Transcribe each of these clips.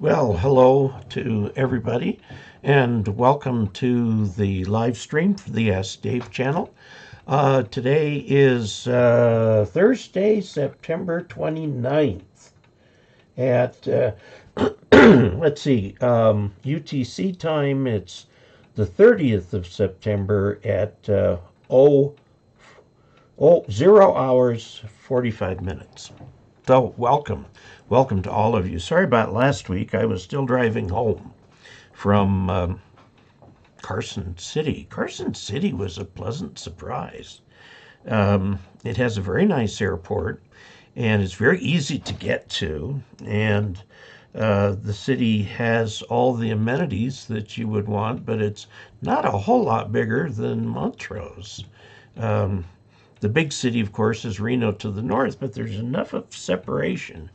Well, hello to everybody, and welcome to the live stream for the Ask Dave channel. Today is Thursday, September 29th at, let's see, UTC time, it's the 30th of September at 0 hours, 45 minutes. So, welcome. Welcome to all of you. Sorry about last week. I was still driving home from Carson City. Carson City was a pleasant surprise. It has a very nice airport, and it's very easy to get to. And the city has all the amenities that you would want, but it's not a whole lot bigger than Montrose. Um, the big city, of course, is Reno to the north, but there's enough of separation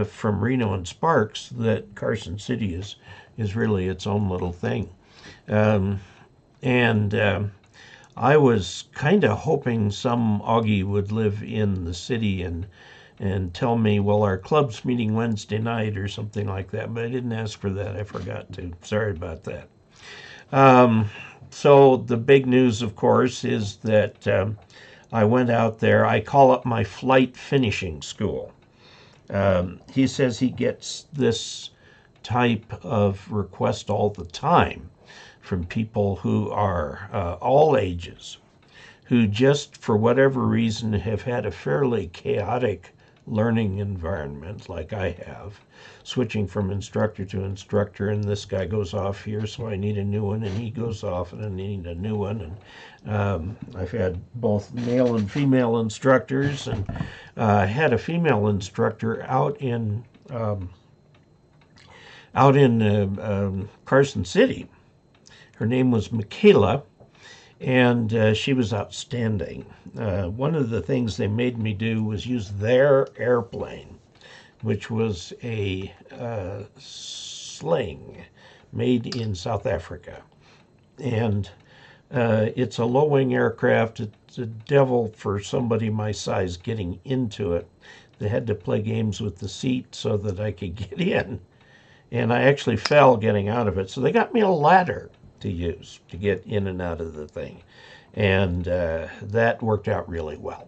from Reno and Sparks that Carson City is really its own little thing. Um, and I was kind of hoping some Augie would live in the city and tell me, well, our club's meeting Wednesday night or something like that, but I didn't ask for that. I forgot to. Sorry about that. Um, so the big news, of course, is that I went out there. I call it my flight finishing school. He says he gets this type of request all the time from people who are all ages, who just for whatever reason have had a fairly chaotic learning environment like I have, switching from instructor to instructor, and this guy goes off here, so I need a new one, and he goes off, and I need a new one. And I've had both male and female instructors, and I had a female instructor out in Carson City. Her name was Michaela, and she was outstanding. One of the things they made me do was use their airplane, which was a sling made in South Africa. And it's a low-wing aircraft. It's a devil for somebody my size getting into it. They had to play games with the seat so that I could get in. And I actually fell getting out of it. So they got me a ladder to use to get in and out of the thing. And that worked out really well.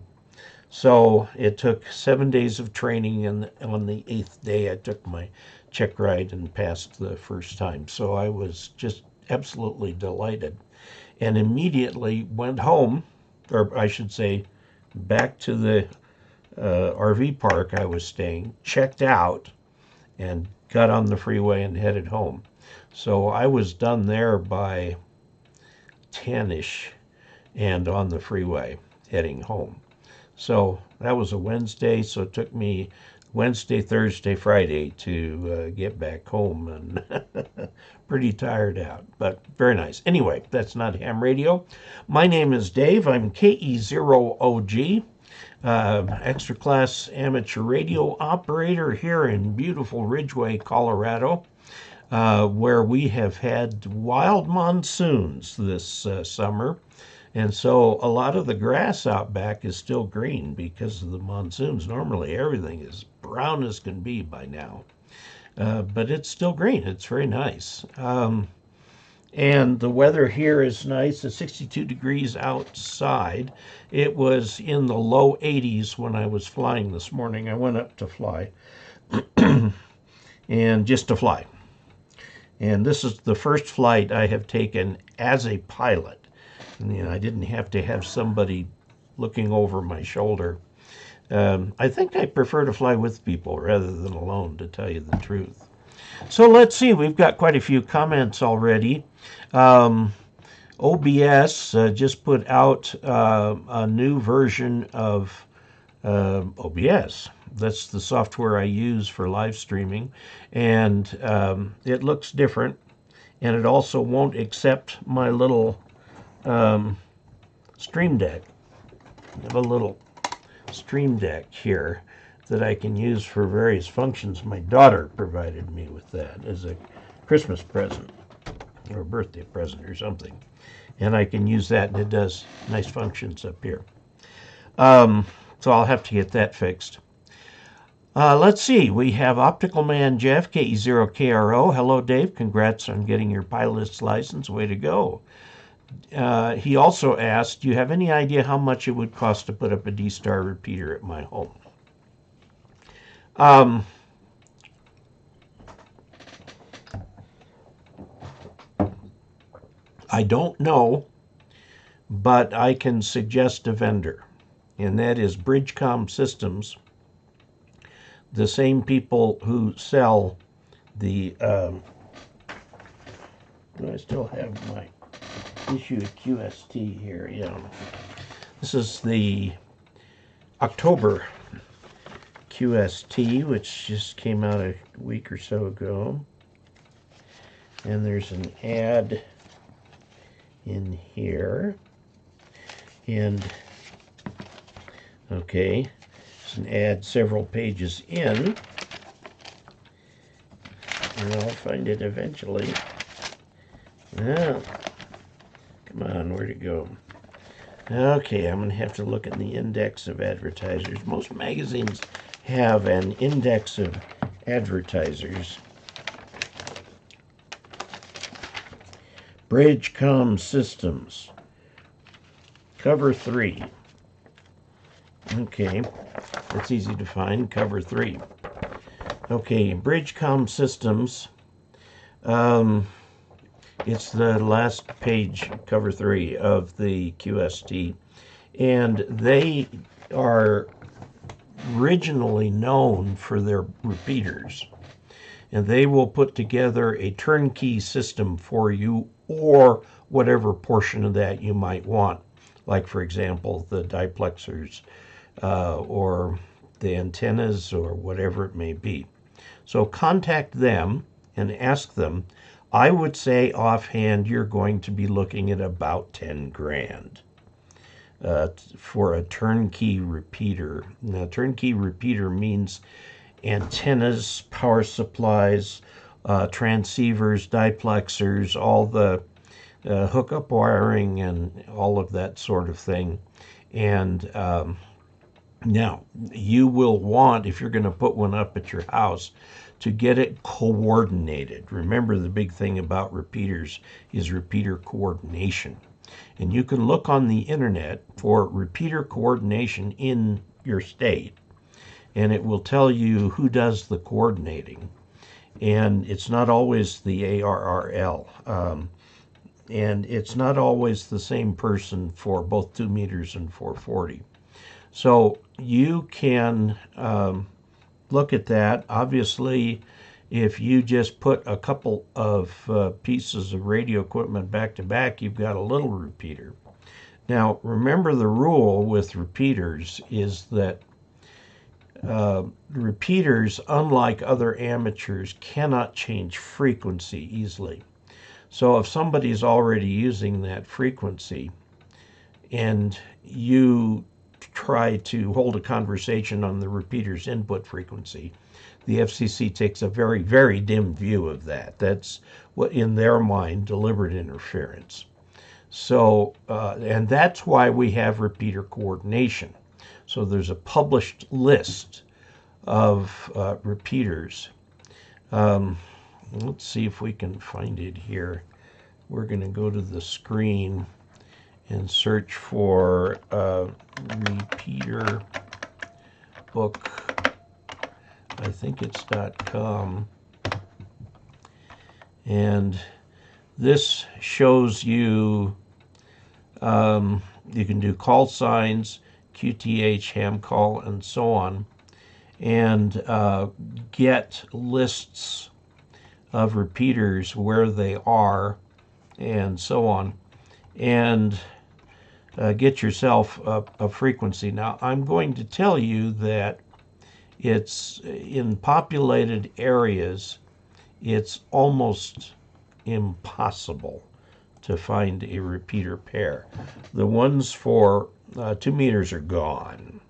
So it took 7 days of training, and on the 8th day I took my check ride and passed the first time. So I was just absolutely delighted and immediately went home, or I should say back to the RV park I was staying, checked out, and got on the freeway and headed home. So I was done there by 10-ish and on the freeway heading home. So that was a Wednesday, so it took me Wednesday, Thursday, Friday to get back home, and pretty tired out, but very nice. Anyway, that's not ham radio. My name is Dave. I'm KE0OG, extra class amateur radio operator here in beautiful Ridgway, Colorado, where we have had wild monsoons this summer. And so a lot of the grass out back is still green because of the monsoons. Normally everything is brown as can be by now. But it's still green. It's very nice. And the weather here is nice. It's 62 degrees outside. It was in the low 80s when I was flying this morning. I went up to fly, and just to fly. And this is the first flight I have taken as a pilot. And, I didn't have to have somebody looking over my shoulder. I think I prefer to fly with people rather than alone, to tell you the truth. So let's see, we've got quite a few comments already. OBS just put out a new version of OBS. That's the software I use for live streaming, and it looks different, and it also won't accept my little Stream Deck. I have a little Stream Deck here that I can use for various functions. My daughter provided me with that as a Christmas present or a birthday present or something. And I can use that, and it does nice functions up here. So I'll have to get that fixed. Let's see. We have Optical Man Jeff, KE0OG. Hello, Dave. Congrats on getting your pilot's license. Way to go. He also asked, do you have any idea how much it would cost to put up a D-Star repeater at my home? I don't know, but I can suggest a vendor, and that is Bridgecom Systems, the same people who sell the, do I still have my issue QST here? Yeah. This is the October QST, which just came out a week or so ago. And there's an ad in here. And, okay, it's an ad several pages in. And I'll find it eventually. Oh, come on, where'd it go? Okay, I'm going to have to look in the index of advertisers. Most magazines have an index of advertisers. Bridgecom Systems, cover 3. Okay, that's easy to find, cover 3. Okay, Bridgecom Systems, it's the last page, cover 3 of the QST, and they are originally known for their repeaters, and they will put together a turnkey system for you, or whatever portion of that you might want, like for example the diplexers or the antennas or whatever it may be. So contact them and ask them. I would say offhand you're going to be looking at about 10 grand for a turnkey repeater. Now, turnkey repeater means antennas, power supplies, transceivers, diplexers, all the hookup wiring and all of that sort of thing. And now, you will want, if you're going to put one up at your house, to get it coordinated. Remember, the big thing about repeaters is repeater coordination. And you can look on the internet for repeater coordination in your state, and it will tell you who does the coordinating. And it's not always the ARRL. And it's not always the same person for both 2 meters and 440. So you can look at that. Obviously, if you just put a couple of pieces of radio equipment back to back, you've got a little repeater. Now, remember, the rule with repeaters is that repeaters, unlike other amateurs, cannot change frequency easily. So if somebody's already using that frequency and you try to hold a conversation on the repeater's input frequency, the FCC takes a very, very dim view of that. That's what, in their mind, deliberate interference. So, and that's why we have repeater coordination. So there's a published list of repeaters. Let's see if we can find it here. We're going to go to the screen and search for repeater book. I think it's .com. And this shows you, you can do call signs, QTH, ham call, and so on, and get lists of repeaters, where they are, and so on, and get yourself a frequency. Now, I'm going to tell you that it's in populated areas, it's almost impossible to find a repeater pair. The ones for 2 meters are gone.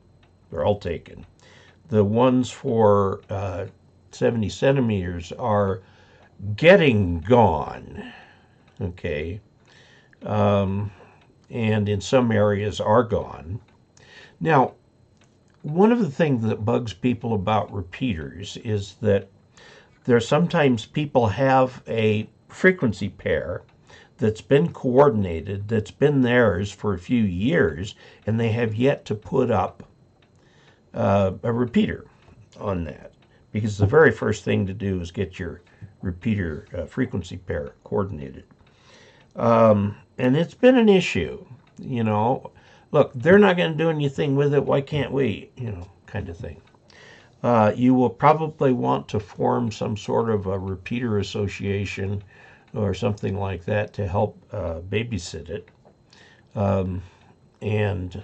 They're all taken. The ones for 70 centimeters are getting gone, okay, and in some areas are gone. Now, one of the things that bugs people about repeaters is that there sometimes people have a frequency pair that's been coordinated, that's been theirs for a few years, and they have yet to put up a repeater on that. Because the very first thing to do is get your repeater frequency pair coordinated. And it's been an issue, you know. Look, they're not going to do anything with it. Why can't we? You know, kind of thing. You will probably want to form some sort of a repeater association or something like that to help babysit it. And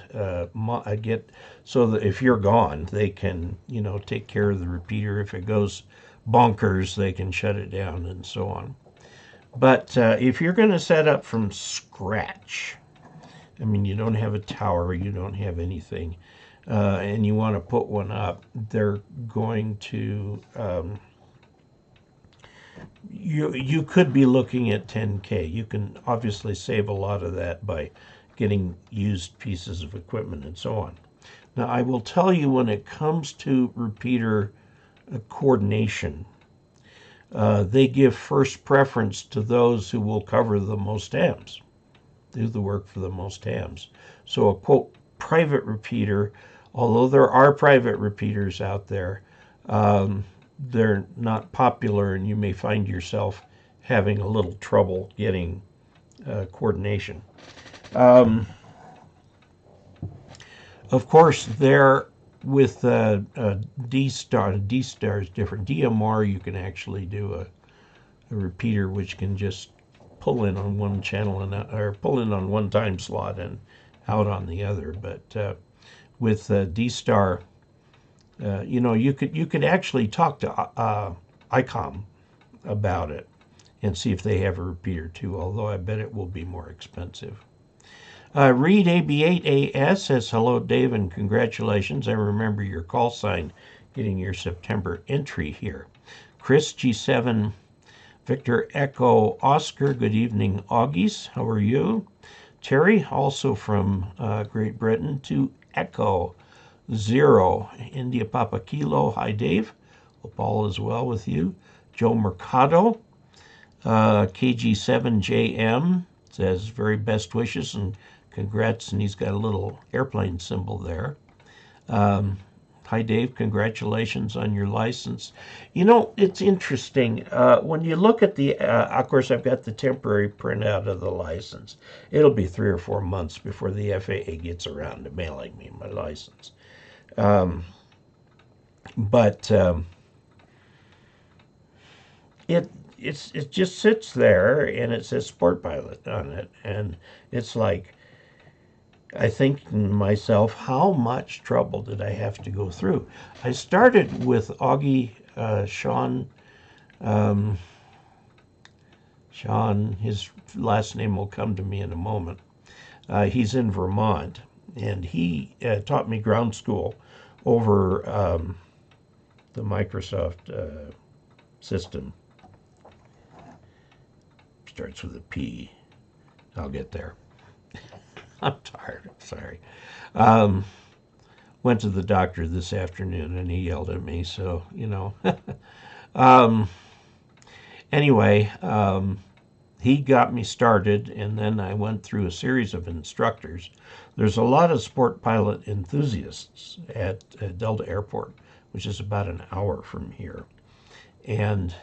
get so that if you're gone, they can, you know, take care of the repeater. If it goes bonkers, they can shut it down and so on. But if you're going to set up from scratch, I mean, you don't have a tower, you don't have anything, and you want to put one up, they're going to, you could be looking at 10K. You can obviously save a lot of that by getting used pieces of equipment and so on. Now, I will tell you, when it comes to repeater coordination, they give first preference to those who will cover the most hams, do the work for the most hams. So a quote private repeater, although there are private repeaters out there, they're not popular, and you may find yourself having a little trouble getting coordination. Of course, there with D-Star, D-Star is different. DMR, you can actually do a repeater which can just pull in on one channel and or pull in on one time slot and out on the other. But with D-Star, you know, you could actually talk to ICOM about it and see if they have a repeater too, although I bet it will be more expensive. Reed AB8AS says, hello, Dave, and congratulations. I remember your call sign getting your September entry here. Chris G7 Victor Echo Oscar, good evening, Augies. How are you? Terry, also from Great Britain, to Echo 0 India Papa Kilo. Hi, Dave. Hope all is well with you. Joe Mercado, KG7JM says, very best wishes and congrats, and he's got a little airplane symbol there. Hi, Dave. Congratulations on your license. You know, it's interesting. When you look at the, of course, I've got the temporary printout of the license. It'll be 3 or 4 months before the FAA gets around to mailing me my license. It just sits there, and it says Sport Pilot on it, and it's like, I think to myself, how much trouble did I have to go through? I started with Augie, Sean, his last name will come to me in a moment. He's in Vermont, and he taught me ground school over the Microsoft system. Starts with a P. I'll get there. I'm tired. Sorry. Went to the doctor this afternoon, and he yelled at me, so, you know. Anyway, he got me started, and then I went through a series of instructors. There's a lot of sport pilot enthusiasts at Delta Airport, which is about an hour from here. And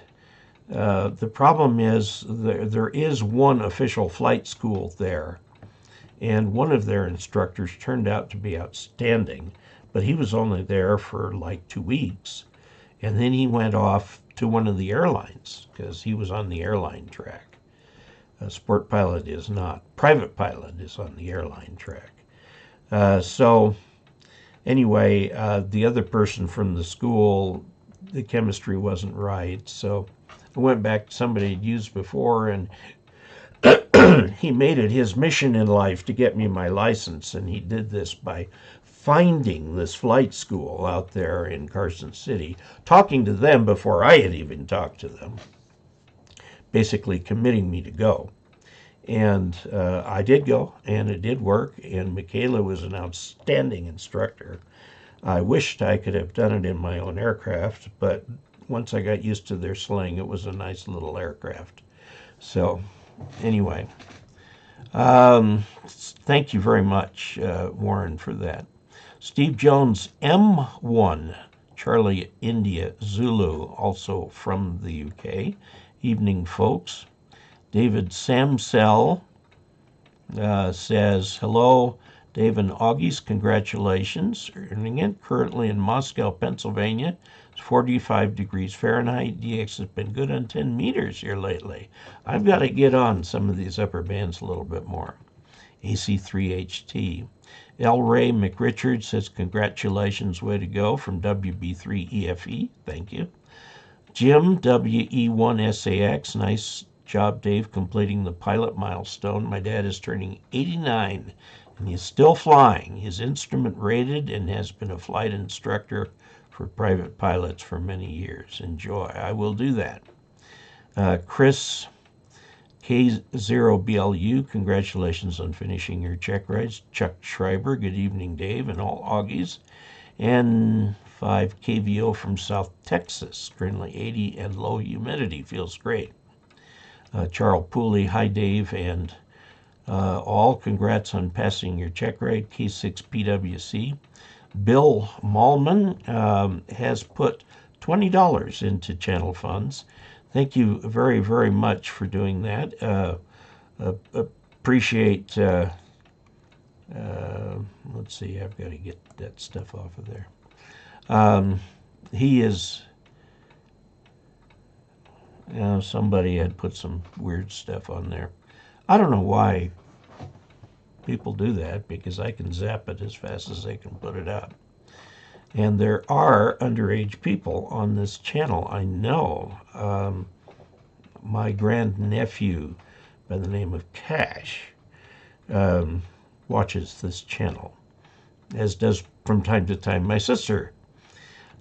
the problem is there is one official flight school there, and one of their instructors turned out to be outstanding, but he was only there for like 2 weeks, and then he went off to one of the airlines because he was on the airline track. Sport pilot is not. Private pilot is on the airline track. So anyway, the other person from the school, the chemistry wasn't right, so I went back to somebody I'd used before, and he made it his mission in life to get me my license, and he did this by finding this flight school out there in Carson City, talking to them before I had even talked to them, basically committing me to go. And I did go, and it did work, and Michaela was an outstanding instructor. I wished I could have done it in my own aircraft, but once I got used to their sling, it was a nice little aircraft. So anyway, thank you very much, Warren, for that. Steve Jones, M1, Charlie India Zulu, also from the UK. Evening, folks. David Samsell says, hello, Dave and Augies, congratulations. Earning it currently in Moscow, Pennsylvania. It's 45 degrees Fahrenheit. DX has been good on 10 meters here lately. I've got to get on some of these upper bands a little bit more. AC3HT. L. Ray McRichard says, congratulations, way to go, from WB3EFE. Thank you. Jim, WE1SAX, nice job, Dave, completing the pilot milestone. My dad is turning 89, and he's still flying. He's instrument rated and has been a flight instructor for private pilots for many years. Enjoy. I will do that. Chris, KE0OG, congratulations on finishing your check rides. Chuck Schreiber, good evening, Dave, and all Augies. And 5 KVO from South Texas, currently 80 and low humidity, feels great. Charles Pooley, hi, Dave, and all, congrats on passing your check ride, K6PWC. Bill Malman has put $20 into channel funds. Thank you very, very much for doing that. Appreciate, let's see, I've got to get that stuff off of there. He is, somebody had put some weird stuff on there. I don't know why people do that, because I can zap it as fast as they can put it up. And there are underage people on this channel, I know. My grandnephew, by the name of Cash, watches this channel, as does from time to time my sister.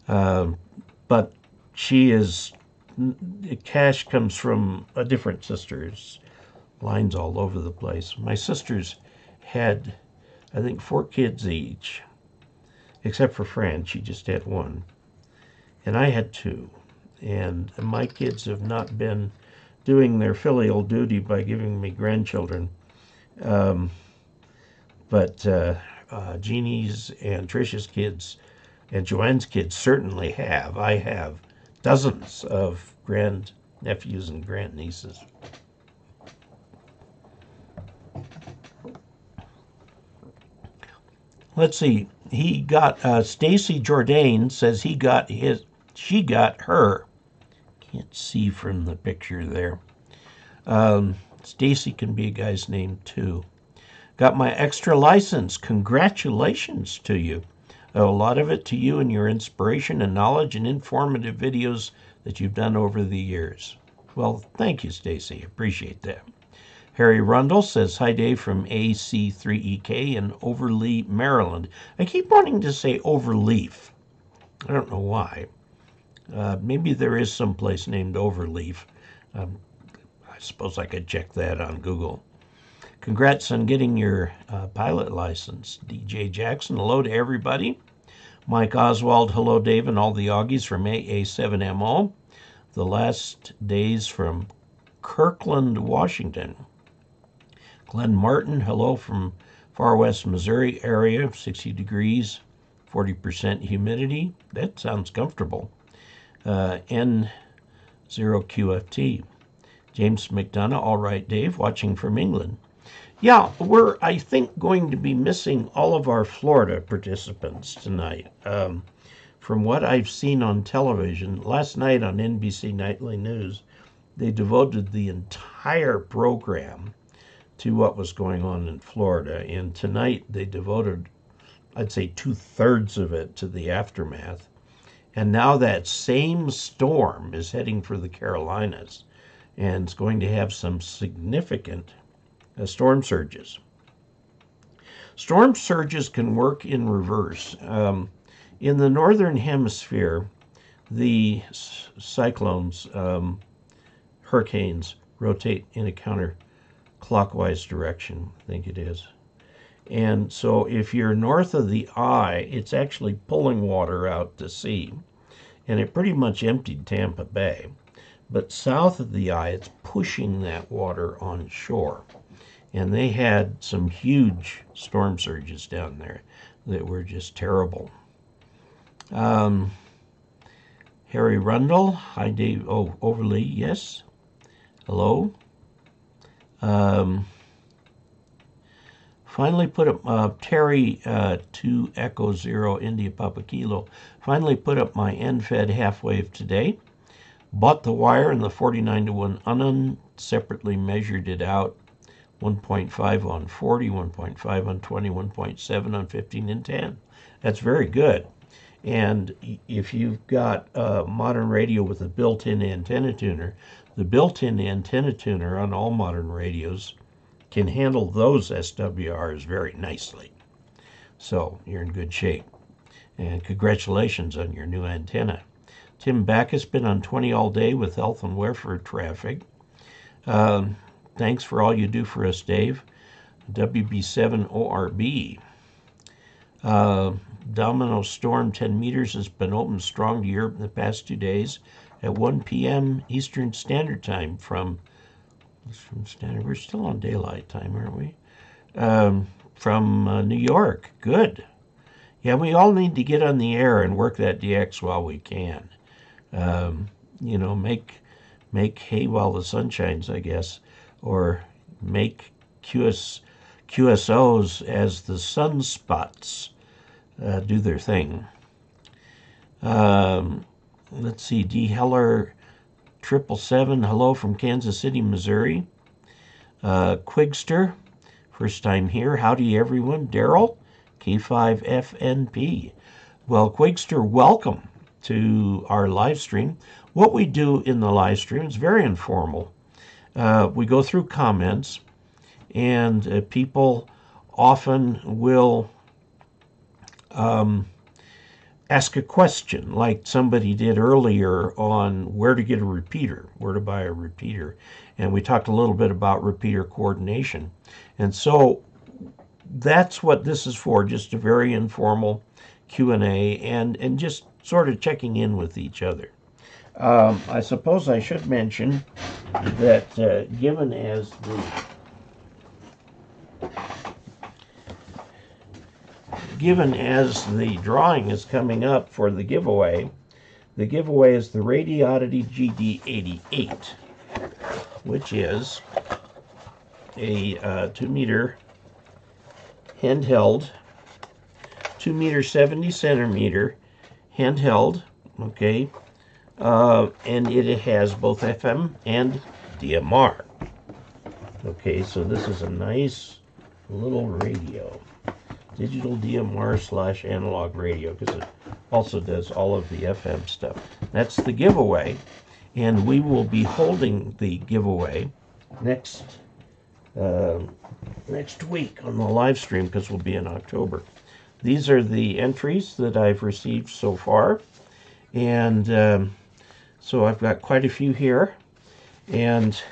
But she is, Cash comes from a different sister's, lines all over the place. My sisters had, I think, 4 kids each. Except for Fran, she just had 1. And I had 2. And my kids have not been doing their filial duty by giving me grandchildren. But Jeannie's and Tricia's kids and Joanne's kids certainly have. I have dozens of grandnephews and grandnieces. Let's see. He got Stacy Jourdain says she got her. Can't see from the picture there. Stacy can be a guy's name too. Got my extra license. Congratulations to you. A lot of it to you and your inspiration and knowledge and informative videos that you've done over the years. Well, thank you, Stacy. Appreciate that. Harry Rundle says, hi, Dave, from AC3EK in Overlea, Maryland. I keep wanting to say Overleaf. I don't know why. Maybe there is some place named Overleaf. I suppose I could check that on Google. Congrats on getting your pilot license. DJ Jackson, hello to everybody. Mike Oswald, hello, Dave, and all the Augies from AA7MO. The last days from Kirkland, Washington. Glenn Martin, hello from far west Missouri area, 60 degrees, 40% humidity. That sounds comfortable. N0QFT. James McDonough, all right, Dave, watching from England. Yeah, we're, I think, going to be missing all of our Florida participants tonight. From what I've seen on television, last night on NBC Nightly News, they devoted the entire program to what was going on in Florida. And tonight they devoted, I'd say, 2/3 of it to the aftermath. And now that same storm is heading for the Carolinas, and it's going to have some significant storm surges. Storm surges can work in reverse. In the northern hemisphere, the cyclones, hurricanes, rotate in a counterclockwise direction, I think it is. And so if you're north of the eye, it's actually pulling water out to sea. And it pretty much emptied Tampa Bay. But south of the eye, it's pushing that water on shore. And they had some huge storm surges down there that were just terrible. Harry Rundle, hi Dave. Oh, Overly, yes. Hello. Finally put up Terry 2 Echo 0 India Papa Kilo. Finally put up my end-fed half wave today. Bought the wire and the 49-to-1 unknown. Separately measured it out. 1.5 on 40, 1.5 on 20, 1.7 on 15 and 10. That's very good. And if you've got a modern radio with a built-in antenna tuner, the built-in antenna tuner on all modern radios can handle those SWRs very nicely. So you're in good shape. And congratulations on your new antenna. Tim Backus been on 20 all day with health and welfare traffic. Thanks for all you do for us, Dave. WB7ORB. Domino Storm 10 meters has been open strong to Europe in the past 2 days at 1 p.m. Eastern Standard Time we're still on daylight time, aren't we? From New York. Good. Yeah, we all need to get on the air and work that DX while we can. You know, make hay while the sun shines, I guess, or make QSOs as the sunspots do their thing. Let's see, D. Heller 777, hello from Kansas City, Missouri. Quigster, first time here. Howdy, everyone. Daryl, K5FNP. Well, Quigster, welcome to our live stream. What we do in the live stream is very informal. We go through comments, and people often will ask a question, like somebody did earlier on where to get a repeater, where to buy a repeater. And we talked a little bit about repeater coordination. And so that's what this is for, just a very informal Q&A and just sort of checking in with each other. I suppose I should mention that given as the drawing is coming up for the giveaway is the Radioddity GD88, which is a 2-meter handheld, 2-meter 70 centimeter handheld, okay, and it has both FM and DMR. Okay, so this is a nice little radio. Digital DMR / analog radio, because it also does all of the FM stuff. That's the giveaway, and we will be holding the giveaway next week on the live stream, because we'll be in October. These are the entries that I've received so far, and so I've got quite a few here, and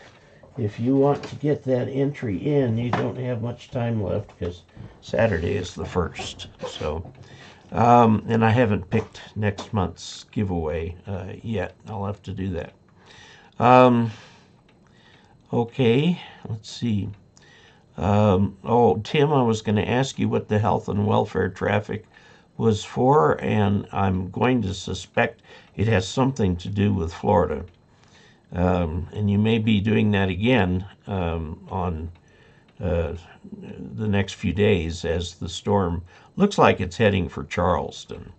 if you want to get that entry in, you don't have much time left, because Saturday is the 1st. So, and I haven't picked next month's giveaway yet. I'll have to do that. Okay, let's see. Oh, Tim, I was going to ask you what the health and welfare traffic was for, and I'm going to suspect it has something to do with Florida. And you may be doing that again on the next few days as the storm looks like it's heading for Charleston.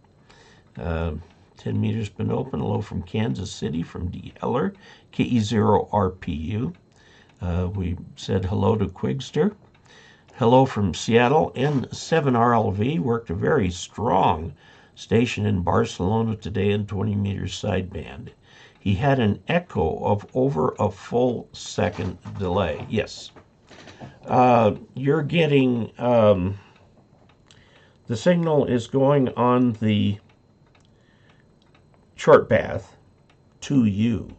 10 meters been open. Hello from Kansas City from D. Heller, KE0RPU. We said hello to Quigster. Hello from Seattle. N7RLV worked a very strong station in Barcelona today in 20 meters sideband. He had an echo of over a full second delay. Yes. You're getting, the signal is going on the short path to you.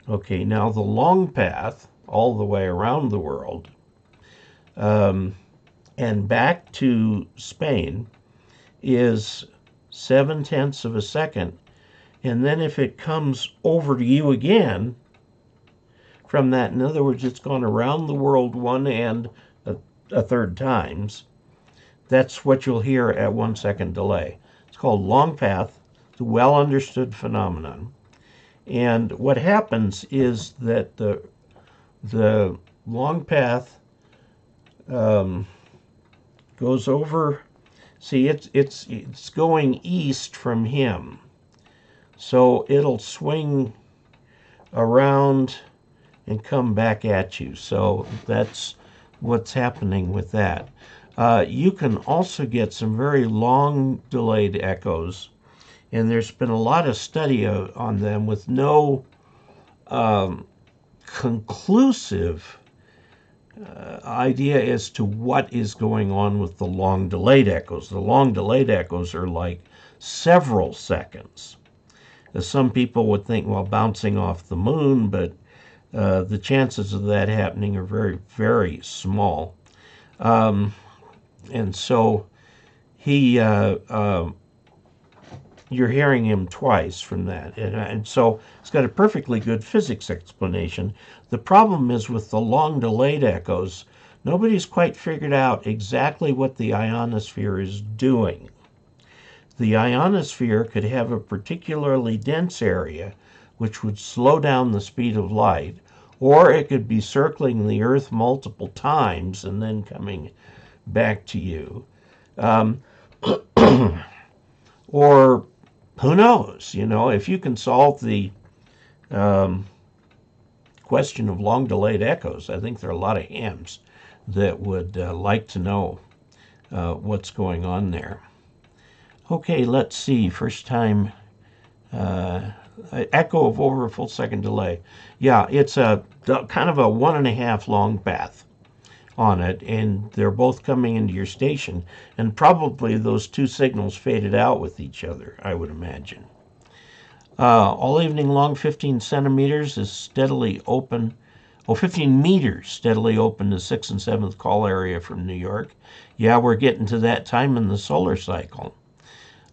Okay, now the long path, all the way around the world, and back to Spain is 7/10 of a second. And then if it comes over to you again from that, in other words, it's gone around the world one and a third times, that's what you'll hear at 1 second delay. It's called long path. It's a well understood phenomenon. And what happens is that the long path goes over. See, it's going east from him, so it'll swing around and come back at you. So that's what's happening with that. You can also get some very long delayed echoes, and there's been a lot of study on them with no conclusive idea as to what is going on with the long delayed echoes. The long delayed echoes are like several seconds. Some people would think, well, bouncing off the moon, but the chances of that happening are very, very small. And so you're hearing him twice from that. And so it's got a perfectly good physics explanation. The problem is with the long delayed echoes, nobody's quite figured out exactly what the ionosphere is doing. The ionosphere could have a particularly dense area which would slow down the speed of light, or it could be circling the Earth multiple times and then coming back to you. Or who knows, if you can solve the question of long delayed echoes, I think there are a lot of hams that would like to know what's going on there. Okay, let's see. First time echo of over a full second delay. Yeah, it's a kind of a 1.5 long path on it, and they're both coming into your station, and probably those two signals faded out with each other, I would imagine. All evening long, 15 centimeters is steadily open. 15 meters steadily open to 6th and 7th call area from New York. Yeah, we're getting to that time in the solar cycle.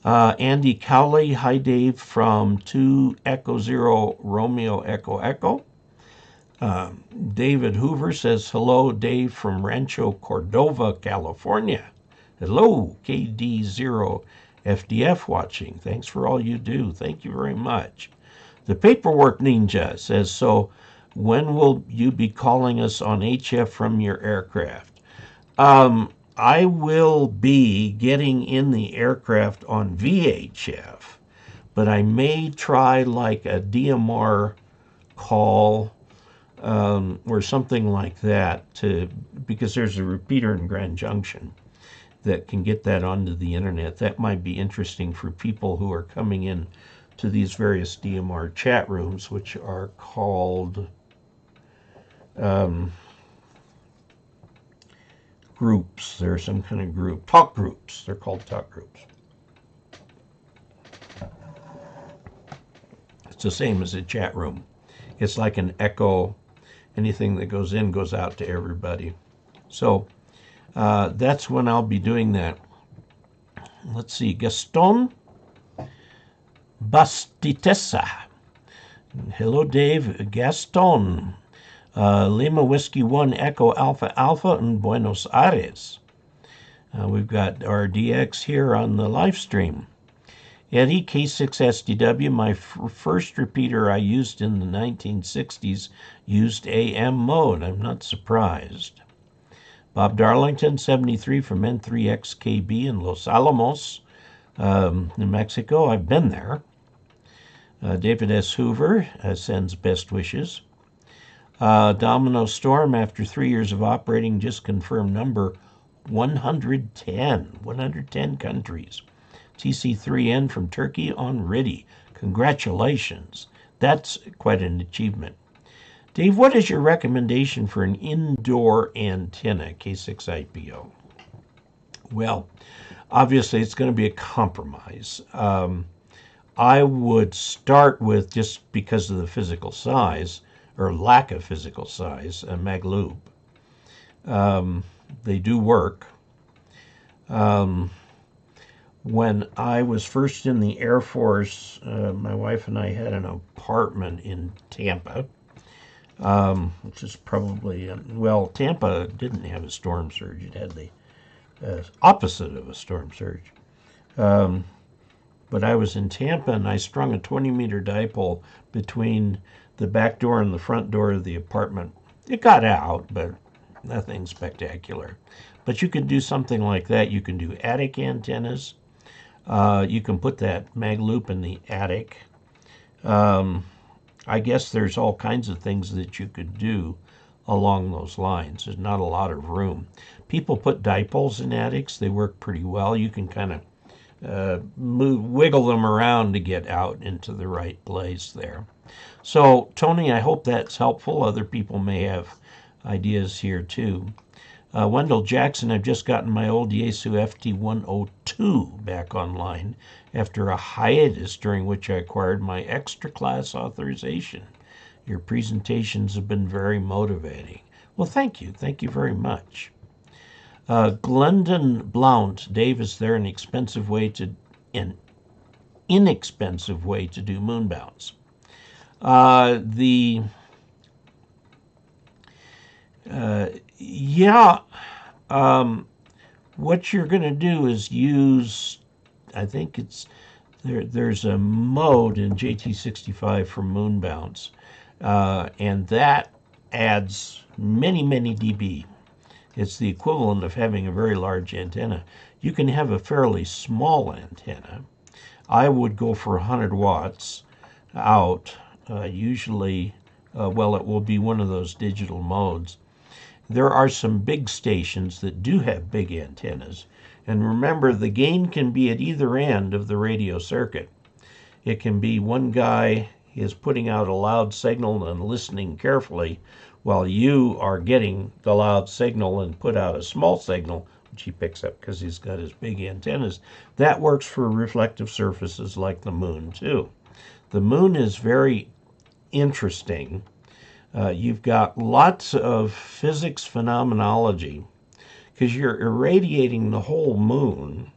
Andy Cowley, hi Dave, from 2 Echo 0 Romeo Echo Echo. David Hoover says, hello, Dave from Rancho Cordova, California. Hello, KD0 FDF watching. Thanks for all you do. Thank you very much. The Paperwork Ninja says, so when will you be calling us on HF from your aircraft? I will be getting in the aircraft on VHF, but I may try like a DMR call or something like that, because there's a repeater in Grand Junction that can get that onto the internet. That might be interesting for people who are coming in to these various DMR chat rooms, which are called groups. There's some kind of group. Talk groups. They're called talk groups. It's the same as a chat room. It's like an echo. Anything that goes in goes out to everybody. So that's when I'll be doing that. Let's see. Gaston Bastitesa. Hello, Dave. Gaston. Lima Whiskey 1 Echo Alpha Alpha in Buenos Aires. We've got our DX here on the live stream. Eddie, K6SDW, my first repeater I used in the 1960s used AM mode. I'm not surprised. Bob Darlington, 73 from N3XKB in Los Alamos, New Mexico. I've been there. David S. Hoover sends best wishes. Domino Storm, after 3 years of operating, just confirmed number 110 countries. TC3N from Turkey on RIDI. Congratulations. That's quite an achievement. Dave, what is your recommendation for an indoor antenna, K6IPO? Well, obviously it's going to be a compromise. I would start with, just because of the physical size, or lack of physical size, a Maglub. They do work. Um, when I was first in the Air Force, my wife and I had an apartment in Tampa, which is probably, well, Tampa didn't have a storm surge. It had the opposite of a storm surge. Um, but I was in Tampa and I strung a 20-meter dipole between the back door and the front door of the apartment. It got out, but nothing spectacular. But you can do something like that. You can do attic antennas. You can put that mag loop in the attic. I guess there's all kinds of things that you could do along those lines. There's not a lot of room. People put dipoles in attics. They work pretty well. You can kind of wiggle them around to get out into the right place there. So, Tony, I hope that's helpful. Other people may have ideas here too. Wendell Jackson, I've just gotten my old Yaesu FT102 back online after a hiatus during which I acquired my extra class authorization. Your presentations have been very motivating. Well, thank you. Thank you very much. Glendon Blount, Dave, is there an inexpensive way to do moon bounce? Yeah. What you're going to do is use, I think it's, there's a mode in JT65 for moon bounce, and that adds many, many dB. It's the equivalent of having a very large antenna. You can have a fairly small antenna. I would go for 100 watts out, usually, well, it will be one of those digital modes. There are some big stations that do have big antennas. And remember, the gain can be at either end of the radio circuit. It can be one guy is putting out a loud signal and listening carefully while you are getting the loud signal and put out a small signal, which he picks up because he's got his big antennas. That works for reflective surfaces like the moon, too. The moon is very interesting. You've got lots of physics phenomenology because you're irradiating the whole moon,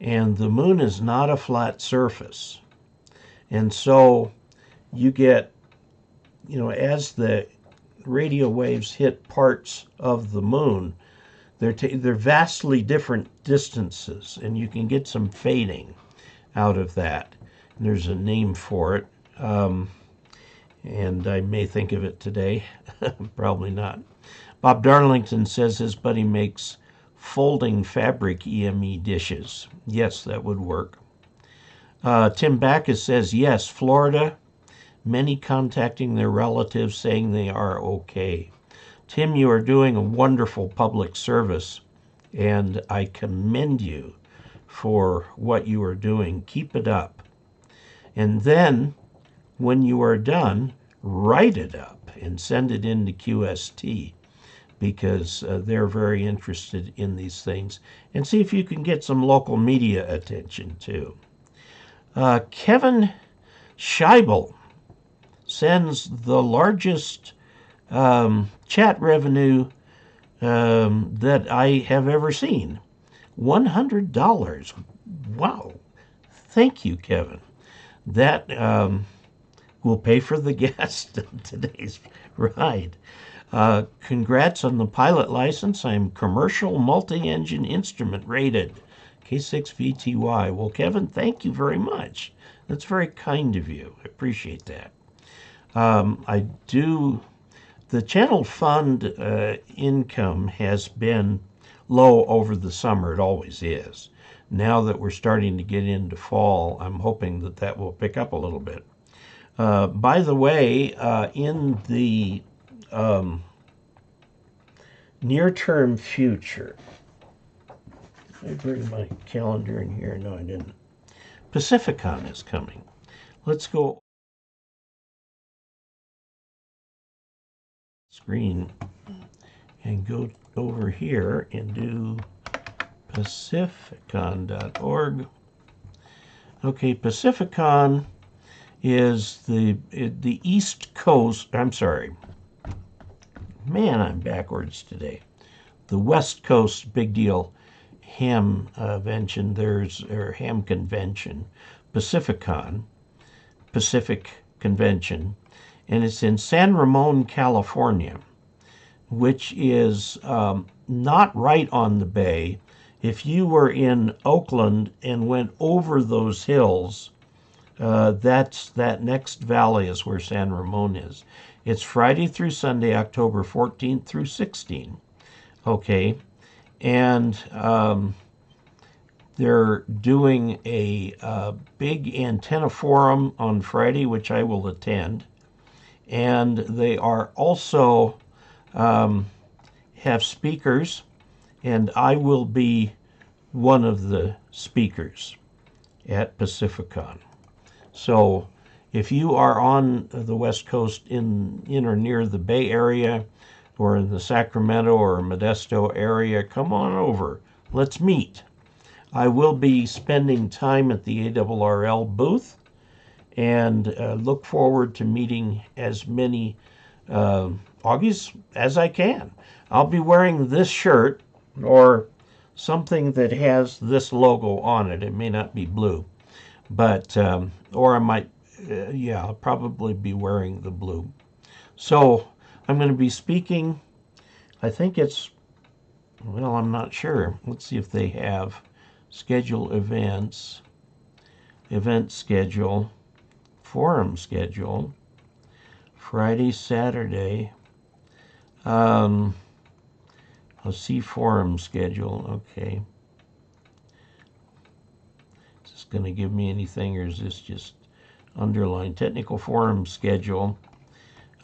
and the moon is not a flat surface. And so you get, as the radio waves hit parts of the moon, they're vastly different distances, and you can get some fading out of that. And there's a name for it, and I may think of it today. Probably not. Bob Darlington says his buddy makes folding fabric EME dishes. Yes, that would work. Tim Backus says, yes, Florida, many contacting their relatives saying they are okay. Tim, you are doing a wonderful public service, and I commend you for what you are doing. Keep it up. And then, when you are done, write it up and send it in to QST, because they're very interested in these things. And see if you can get some local media attention, too. Kevin Scheibel sends the largest chat revenue that I have ever seen. $100. Wow. Thank you, Kevin. That will pay for the gas in today's ride. Congrats on the pilot license. I'm commercial multi-engine instrument rated. K6VTY. Well, Kevin, thank you very much. That's very kind of you. I appreciate that. The channel fund income has been low over the summer. It always is. Now that we're starting to get into fall, I'm hoping that that will pick up a little bit. By the way, in the near-term future, I bring my calendar in here. No, I didn't. Pacificon is coming. Let's go screen and go over here and do pacificon.org. Okay, Pacificon is the East Coast. I'm sorry. Man, I'm backwards today. The West Coast big deal. ham convention. Ham convention, Pacificon, Pacific Convention, and it's in San Ramon, California, which is not right on the bay. If you were in Oakland and went over those hills, that next valley is where San Ramon is. It's Friday through Sunday, October 14th through 16th. Okay, and they're doing a big antenna forum on Friday, which I will attend. And they are also have speakers, and I will be one of the speakers at Pacificon. So if you are on the West Coast in or near the Bay Area or in the Sacramento or Modesto area, come on over. Let's meet. I will be spending time at the ARRL booth and look forward to meeting as many Augies as I can. I'll be wearing this shirt or something that has this logo on it. It may not be blue, but or I might, yeah, I'll probably be wearing the blue. So I'm going to be speaking. I think it's, well, I'm not sure. Let's see if they have schedule events, event schedule, forum schedule, Friday, Saturday. I'll see forum schedule. Okay. Is this going to give me anything, or is this just underline technical forum schedule?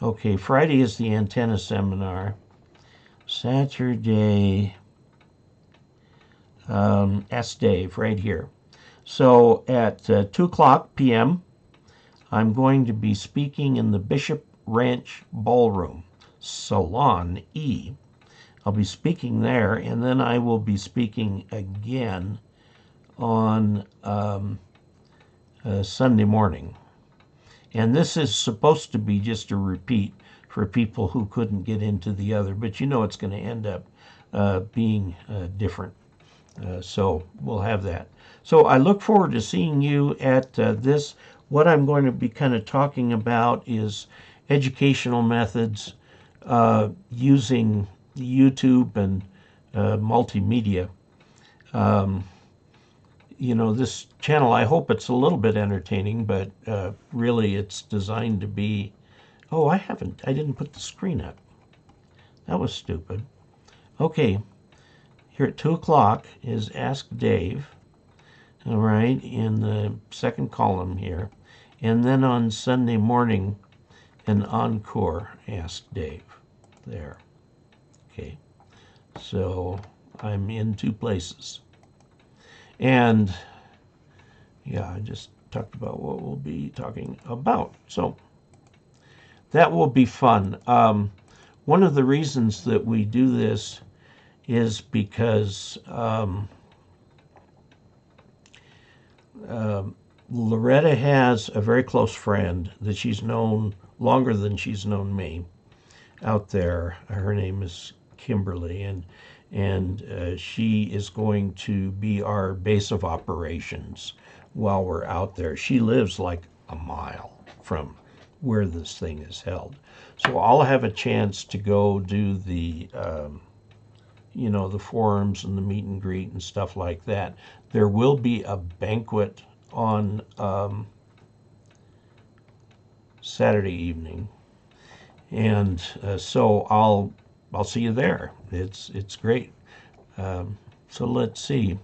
Okay, Friday is the antenna seminar. Saturday, Ask Dave right here. So at 2 p.m., I'm going to be speaking in the Bishop Ranch Ballroom, Salon E. I'll be speaking there, and then I will be speaking again on Sunday morning. And this is supposed to be just a repeat for people who couldn't get into the other, but you know it's going to end up being different. So we'll have that. So I look forward to seeing you at this. What I'm going to be kind of talking about is educational methods using YouTube and multimedia. You know, this channel, I hope it's a little bit entertaining, but really it's designed to be, oh, I didn't put the screen up. That was stupid. Okay, here at 2 o'clock is Ask Dave, all right, in the second column here. And then on Sunday morning, an encore Ask Dave there. Okay, so I'm in 2 places. And yeah, I just talked about what we'll be talking about. So that will be fun. One of the reasons that we do this is because Loretta has a very close friend that she's known longer than she's known me out there. Her name is Kimberly, and she is going to be our base of operations while we're out there. She lives like a mile from where this thing is held. So I'll have a chance to go do the, you know, the forums and the meet and greet and stuff like that. There will be a banquet on Saturday evening, and so I'll see you there. It's great. So let's see.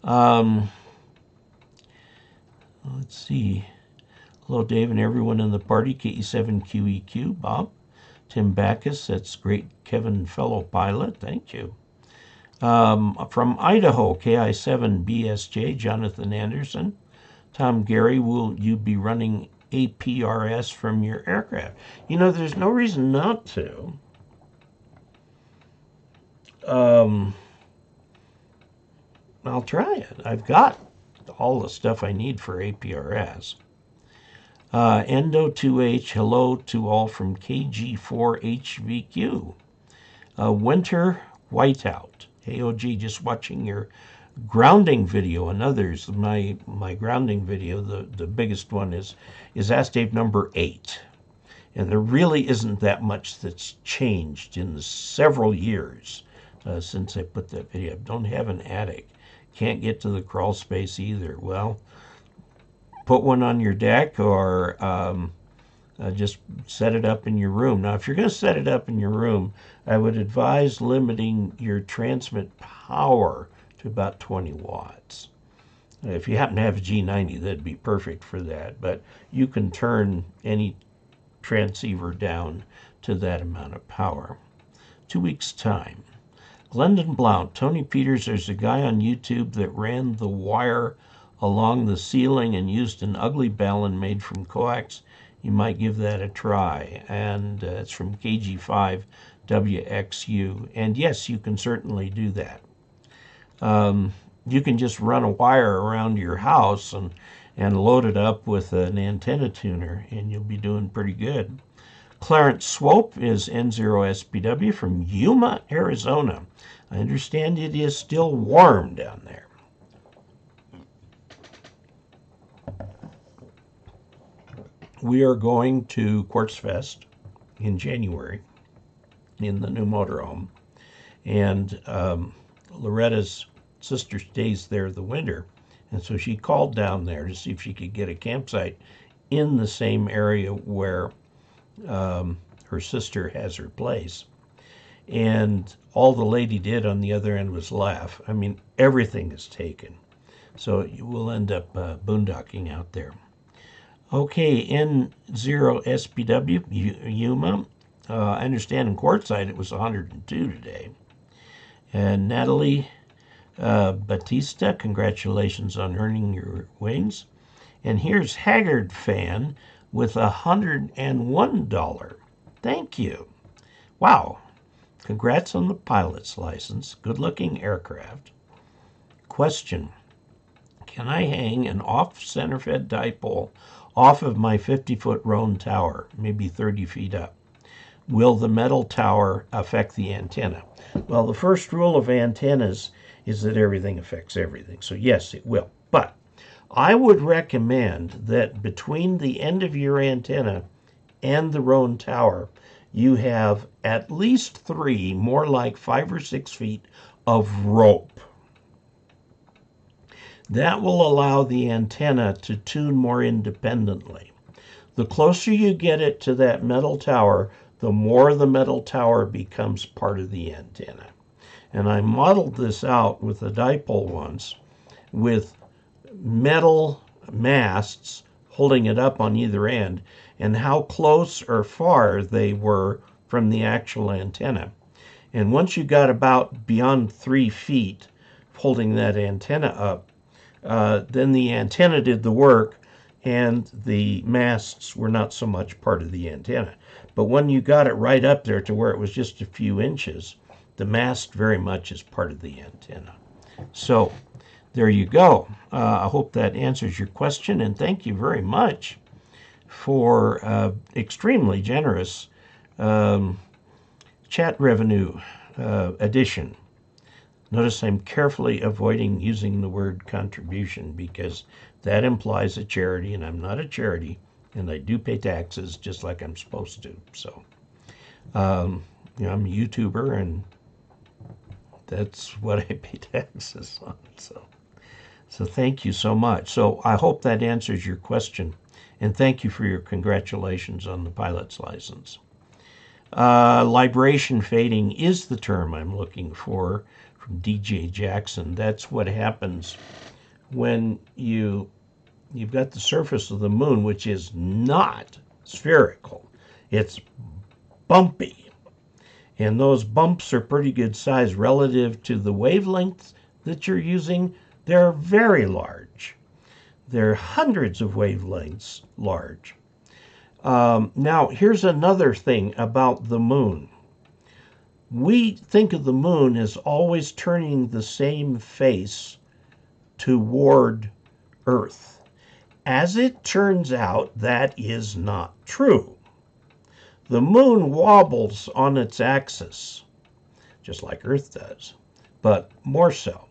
Let's see. Hello, Dave, and everyone in the party. KE0OG, Bob, Tim Backus. That's great, Kevin, fellow pilot. Thank you. From Idaho, KI7BSJ, Jonathan Anderson. Tom Gary, will you be running APRS from your aircraft? You know, there's no reason not to. I'll try it. I've got all the stuff I need for APRS. Endo2H, hello to all from KG4HVQ. Winter Whiteout KOG, just watching your grounding video and others. My grounding video, the biggest one is Ask Dave number 8. And there really isn't that much that's changed in the several years since I put that video up. Don't have an attic. Can't get to the crawl space either. Well, put one on your deck or just set it up in your room. Now, if you're going to set it up in your room, I would advise limiting your transmit power to about 20 watts. If you happen to have a G90, that'd be perfect for that. But you can turn any transceiver down to that amount of power. 2 weeks' time. Glendon Blount, Tony Peters, there's a guy on YouTube that ran the wire along the ceiling and used an ugly balun made from coax. You might give that a try. And it's from KG5WXU. And yes, you can certainly do that. You can just run a wire around your house and load it up with an antenna tuner, and you'll be doing pretty good. Clarence Swope is N0SPW from Yuma, Arizona. I understand it is still warm down there. We are going to Quartz Fest in January in the new motorhome, and Loretta's sister stays there the winter, and so she called down there to see if she could get a campsite in the same area where her sister has her place. And all the lady did on the other end was laugh. I mean, everything is taken. So you will end up boondocking out there. Okay, N0SPW, Yuma. I understand in Quartzsite it was 102 today. And Natalie Batista, congratulations on earning your wings. And here's Haggard Fan with $101. Thank you. Wow. Congrats on the pilot's license. Good-looking aircraft. Question. Can I hang an off-center-fed dipole off of my 50-foot Roan tower, maybe 30 feet up? Will the metal tower affect the antenna? Well, the first rule of antennas is that everything affects everything. So yes, it will. But I would recommend that between the end of your antenna and the Roan tower, you have at least 3, more like 5 or 6 feet of rope. That will allow the antenna to tune more independently. The closer you get it to that metal tower, the more the metal tower becomes part of the antenna. And I modeled this out with a dipole once with metal masts holding it up on either end, and how close or far they were from the actual antenna. And once you got about beyond 3 feet holding that antenna up, then the antenna did the work and the masts were not so much part of the antenna. But when you got it right up there to where it was just a few inches, the mast very much is part of the antenna. So there you go. I hope that answers your question, and thank you very much for extremely generous chat revenue addition. Notice I'm carefully avoiding using the word contribution because that implies a charity, and I'm not a charity, and I do pay taxes just like I'm supposed to. So, I'm a YouTuber, and that's what I pay taxes on. So thank you so much. So I hope that answers your question, and thank you for your congratulations on the pilot's license. Libration fading is the term I'm looking for from DJ Jackson. That's what happens when you've got the surface of the moon, which is not spherical. It's bumpy. And those bumps are pretty good size relative to the wavelengths that you're using. They're very large. They're hundreds of wavelengths large. Now, here's another thing about the moon. We think of the moon as always turning the same face toward Earth. As it turns out, that is not true. The moon wobbles on its axis, just like Earth does. but more so.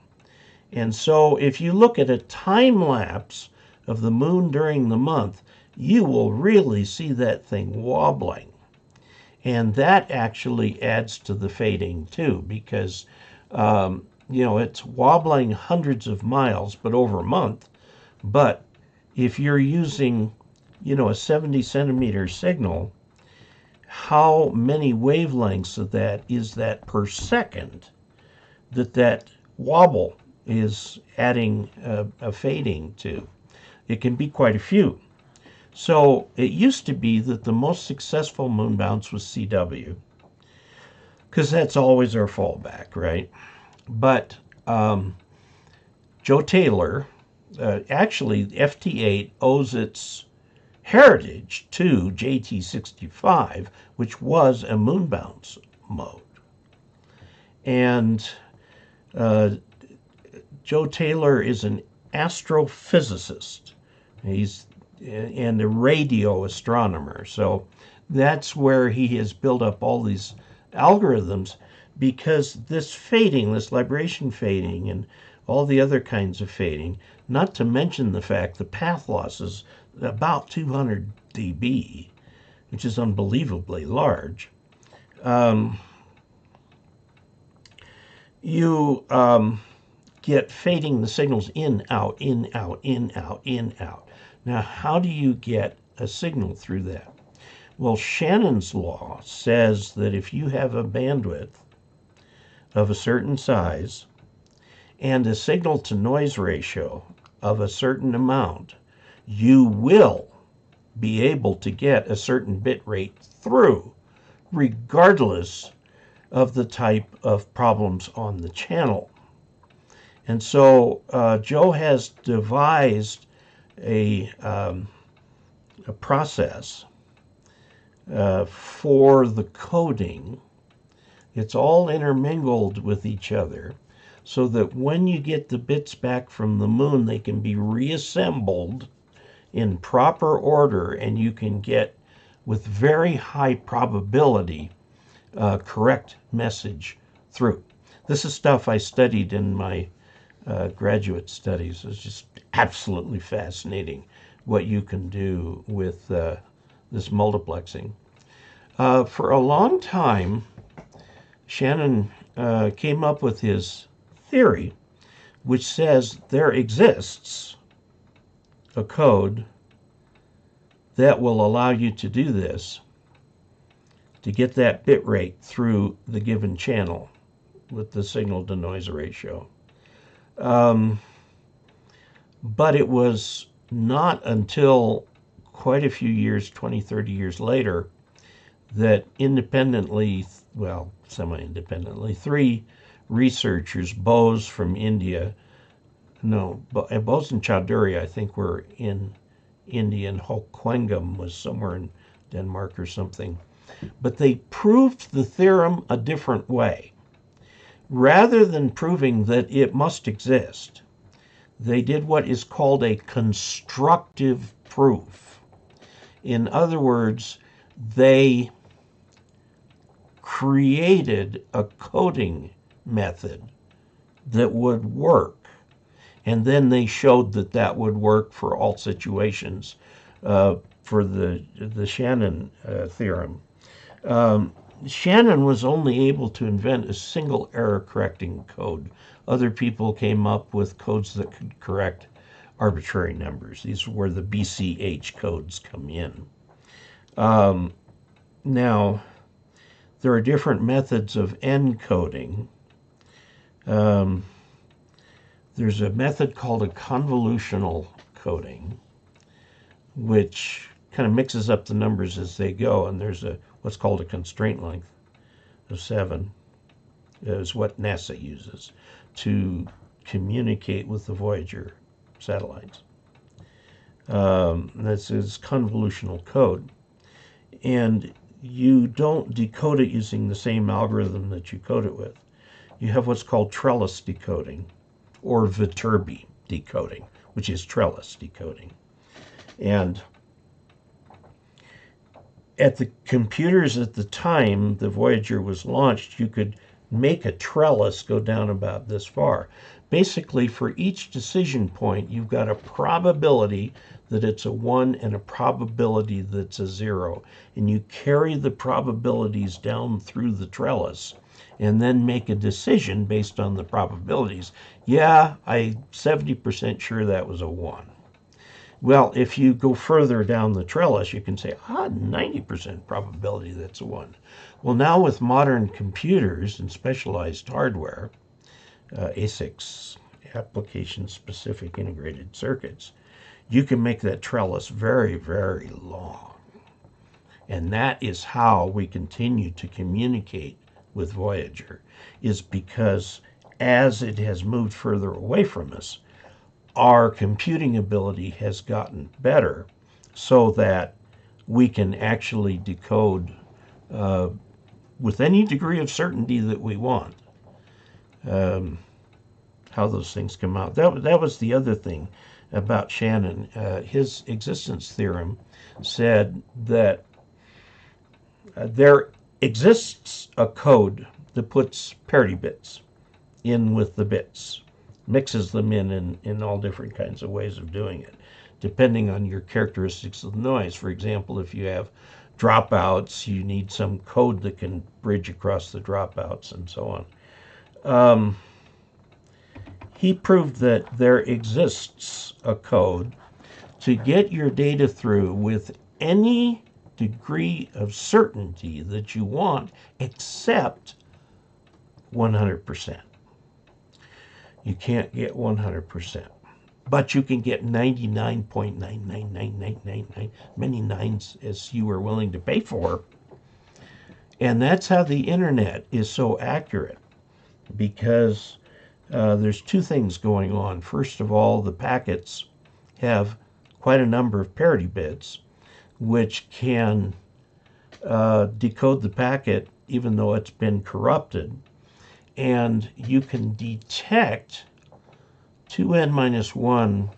And so if you look at a time lapse of the moon during the month, you will really see that thing wobbling. And that actually adds to the fading too, because it's wobbling hundreds of miles, but over a month. But if you're using, a 70 centimeter signal, how many wavelengths of that is that per second that wobble is adding a fading to? It can be quite a few. So it used to be that the most successful moon bounce was CW, because that's always our fallback, right? But Joe Taylor, actually FT8 owes its heritage to JT65, which was a moon bounce mode. And Joe Taylor is an astrophysicist. He's and a radio astronomer. So that's where he has built up all these algorithms, because this fading, this libration fading, and all the other kinds of fading, not to mention the fact the path loss is about 200 dB, which is unbelievably large. You get fading the signals in, out, in, out, in, out, in, out. Now, how do you get a signal through that? Well, Shannon's law says that if you have a bandwidth of a certain size and a signal to noise ratio of a certain amount, you will be able to get a certain bit rate through, regardless of the type of problems on the channel. And so Joe has devised a process for the coding. It's all intermingled with each other, so that when you get the bits back from the moon, they can be reassembled in proper order, and you can get, with very high probability, correct message through. This is stuff I studied in my graduate studies. It's just absolutely fascinating what you can do with this multiplexing. For a long time, Shannon came up with his theory, which says there exists a code that will allow you to do this, to get that bit rate through the given channel with the signal to noise ratio. But it was not until quite a few years, 20, 30 years later, that independently, well, semi-independently, 3 researchers, Bose from India, Bose and Chowdhury, I think, were in India, and Hokwengam was somewhere in Denmark or something. But they proved the theorem a different way. Rather than proving that it must exist, they did what is called a constructive proof. In other words, they created a coding method that would work, and then they showed that that would work for all situations for the Shannon theorem. Shannon was only able to invent a single error correcting code. Other people came up with codes that could correct arbitrary numbers. These are where the BCH codes come in. Now, there are different methods of encoding. There's a method called a convolutional coding, which kind of mixes up the numbers as they go, and there's what's called a constraint length of 7, is what NASA uses to communicate with the Voyager satellites. This is convolutional code. And you don't decode it using the same algorithm that you code it with. You have what's called trellis decoding, or Viterbi decoding, which is trellis decoding. And at the computers at the time the Voyager was launched, you could make a trellis go down about this far. Basically, for each decision point, you've got a probability that it's a 1 and a probability that's a 0. And you carry the probabilities down through the trellis and then make a decision based on the probabilities. Yeah, I'm 70% sure that was a 1. Well, if you go further down the trellis, you can say, 90% probability that's a 1. Well, now with modern computers and specialized hardware, ASICs, application-specific integrated circuits, you can make that trellis very, very long. And that is how we continue to communicate with Voyager, is because as it has moved further away from us, our computing ability has gotten better so that we can actually decode with any degree of certainty that we want how those things come out. That was the other thing about Shannon. His existence theorem said that there exists a code that puts parity bits in with the bits, mixes them in all different kinds of ways of doing it, depending on your characteristics of the noise. For example, if you have dropouts, you need some code that can bridge across the dropouts and so on. He proved that there exists a code to get your data through with any degree of certainty that you want, except 100%. You can't get 100%, but you can get 99.99999, many nines as you are willing to pay for. And that's how the internet is so accurate, because there's two things going on. First of all, the packets have quite a number of parity bits, which can decode the packet even though it's been corrupted. And you can detect 2n-1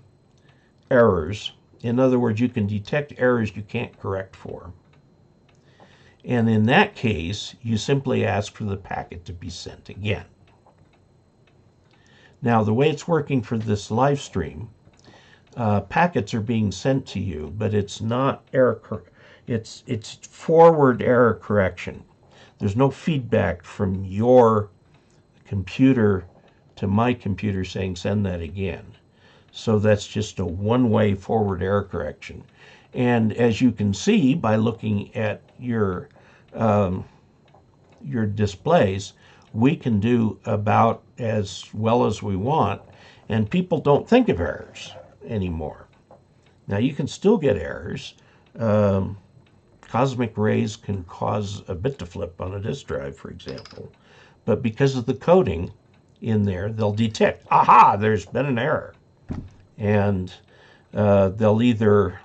errors. In other words, you can detect errors you can't correct for. And in that case, you simply ask for the packet to be sent again. Now, the way it's working for this live stream, packets are being sent to you, but it's not it's forward error correction. There's no feedback from your computer to my computer saying send that again. So that's just a one-way forward error correction. And as you can see by looking at your displays, we can do about as well as we want, and people don't think of errors anymore. Now, you can still get errors. Cosmic rays can cause a bit to flip on a disk drive, for example. But because of the coding in there, they'll detect, aha, there's been an error. And they'll either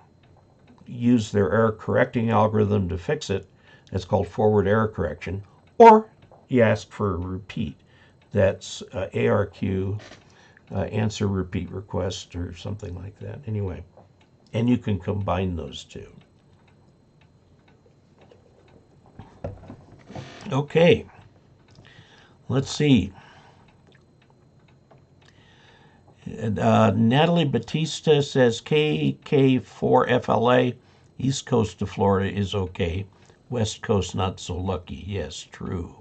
use their error correcting algorithm to fix it. That's called forward error correction. Or you ask for a repeat. That's ARQ, answer repeat request, or something like that. Anyway, and you can combine those two. Okay, let's see. Natalie Batista says KK4FLA, East Coast of Florida is okay. West Coast not so lucky. Yes, true.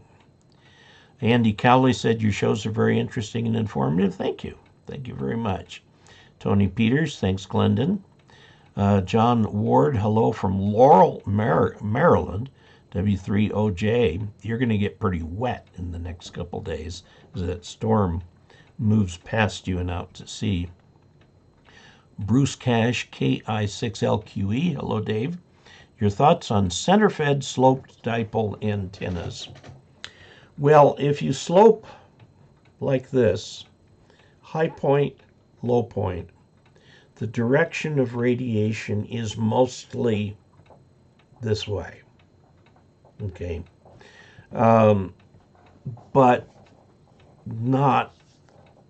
Andy Cowley said your shows are very interesting and informative. Thank you. Thank you very much. Tony Peters, thanks, Glendon. John Ward, hello from Laurel, Maryland. W3OJ. You're going to get pretty wet in the next couple days as that storm moves past you and out to sea. Bruce Cash, KI6LQE. Hello, Dave. Your thoughts on center-fed sloped dipole antennas? Well, if you slope like this, high point, low point, the direction of radiation is mostly this way. Okay. But not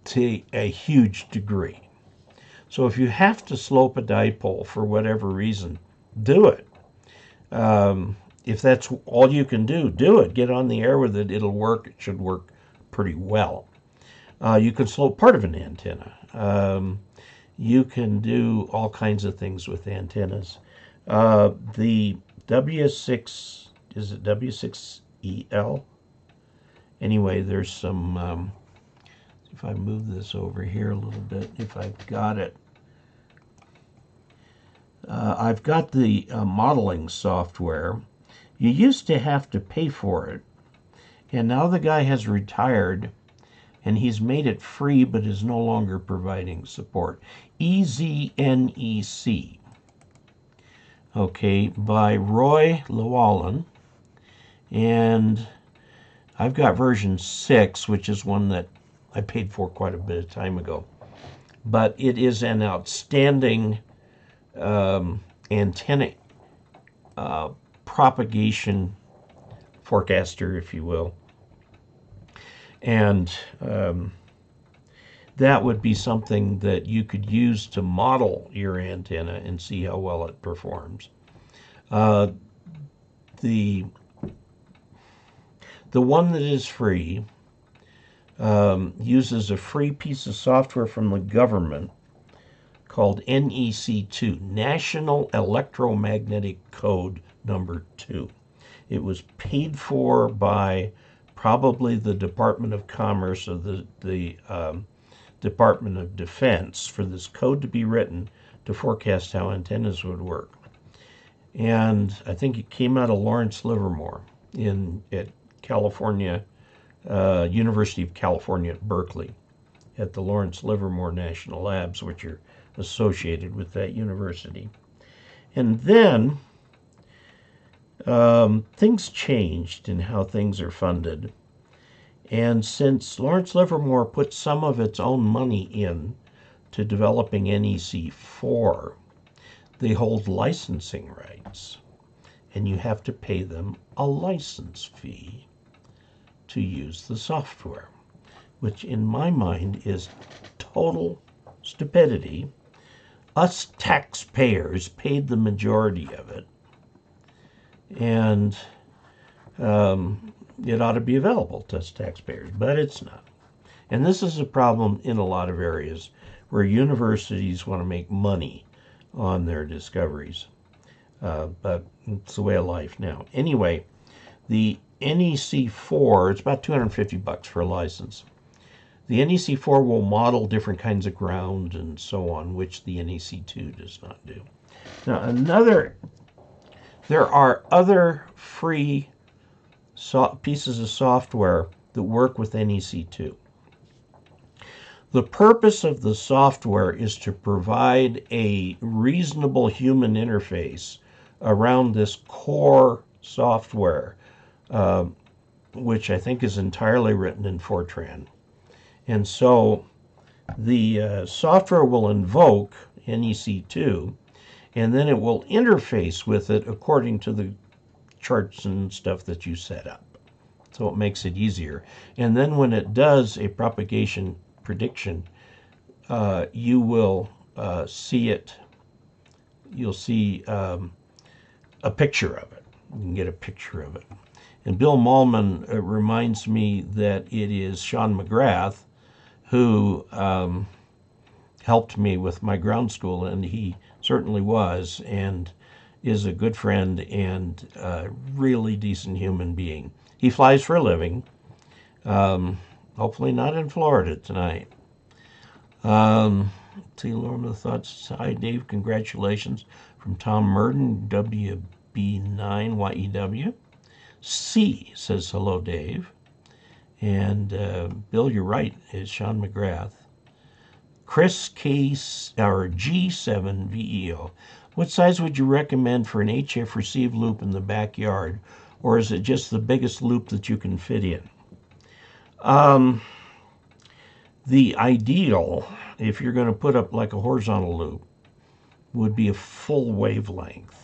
to a huge degree. So if you have to slope a dipole for whatever reason, do it. if that's all you can do, do it. Get on the air with it. It'll work. It should work pretty well. You can slow part of an antenna. You can do all kinds of things with antennas. The W6, is it W6EL? Anyway, there's some, if I move this over here a little bit, if I've got it. I've got the modeling software. You used to have to pay for it, and now the guy has retired, and he's made it free but is no longer providing support. EZNEC, okay, by Roy Llewellyn, and I've got version 6, which is one that I paid for quite a bit of time ago. But it is an outstanding antenna propagation forecaster, if you will. And that would be something that you could use to model your antenna and see how well it performs. The one that is free uses a free piece of software from the government called NEC2, National Electromagnetic Code number 2. It was paid for by probably the Department of Commerce or the Department of Defense for this code to be written to forecast how antennas would work. And I think it came out of Lawrence Livermore at California, University of California at Berkeley, at the Lawrence Livermore National Labs, which are associated with that university. And then things changed in how things are funded. And since Lawrence Livermore put some of its own money in to developing NEC4, they hold licensing rights. And you have to pay them a license fee to use the software, which in my mind is total stupidity. Us taxpayers paid the majority of it, and it ought to be available to us taxpayers, but it's not. And this is a problem in a lot of areas where universities want to make money on their discoveries, but it's the way of life now. Anyway, the NEC4, it's about $250 for a license. The NEC4 will model different kinds of ground and so on, which the NEC2 does not do. Now, there are other free pieces of software that work with NEC2. The purpose of the software is to provide a reasonable human interface around this core software, which I think is entirely written in Fortran. And so the software will invoke NEC2, and then it will interface with it according to the charts and stuff that you set up. So it makes it easier. And then when it does a propagation prediction, you will see it. You'll see a picture of it. You can get a picture of it. And Bill Malman reminds me that it is Sean McGrath who helped me with my ground school, and he certainly was and is a good friend and a really decent human being. He flies for a living, hopefully not in Florida tonight. See, Lorna thoughts. Hi, Dave. Congratulations from Tom Murden, WB9YEW. C says hello, Dave. And Bill, you're right, is Sean McGrath. Chris G7VEO. What size would you recommend for an HF receive loop in the backyard, or is it just the biggest loop that you can fit in? The ideal, if you're going to put up like a horizontal loop, would be a full wavelength.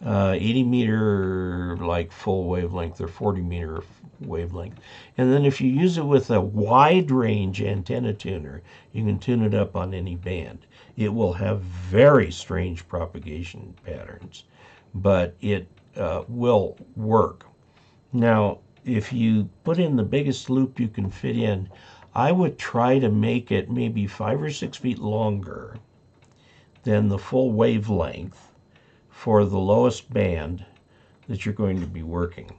80 meter like full wavelength or 40 meter wavelength. And then if you use it with a wide range antenna tuner, you can tune it up on any band. It will have very strange propagation patterns, but it will work. Now, if you put in the biggest loop you can fit in, I would try to make it maybe 5 or 6 feet longer than the full wavelength for the lowest band that you're going to be working.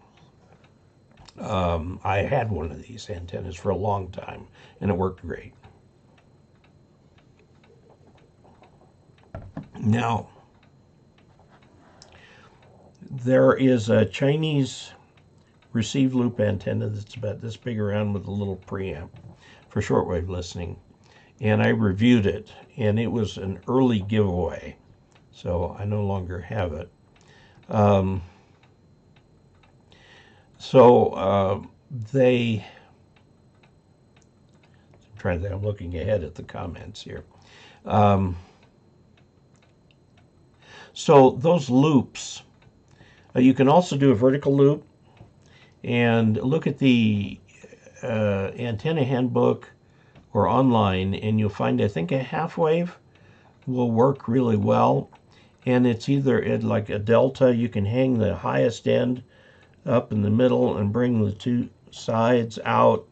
I had one of these antennas for a long time, and it worked great. Now, there is a Chinese receive loop antenna that's about this big around with a little preamp for shortwave listening, and I reviewed it, and it was an early giveaway, so I no longer have it. I'm looking ahead at the comments here. So those loops, you can also do a vertical loop, and look at the antenna handbook or online, and you'll find, I think, a half wave will work really well. And it's either like a delta, you can hang the highest end up in the middle and bring the two sides out.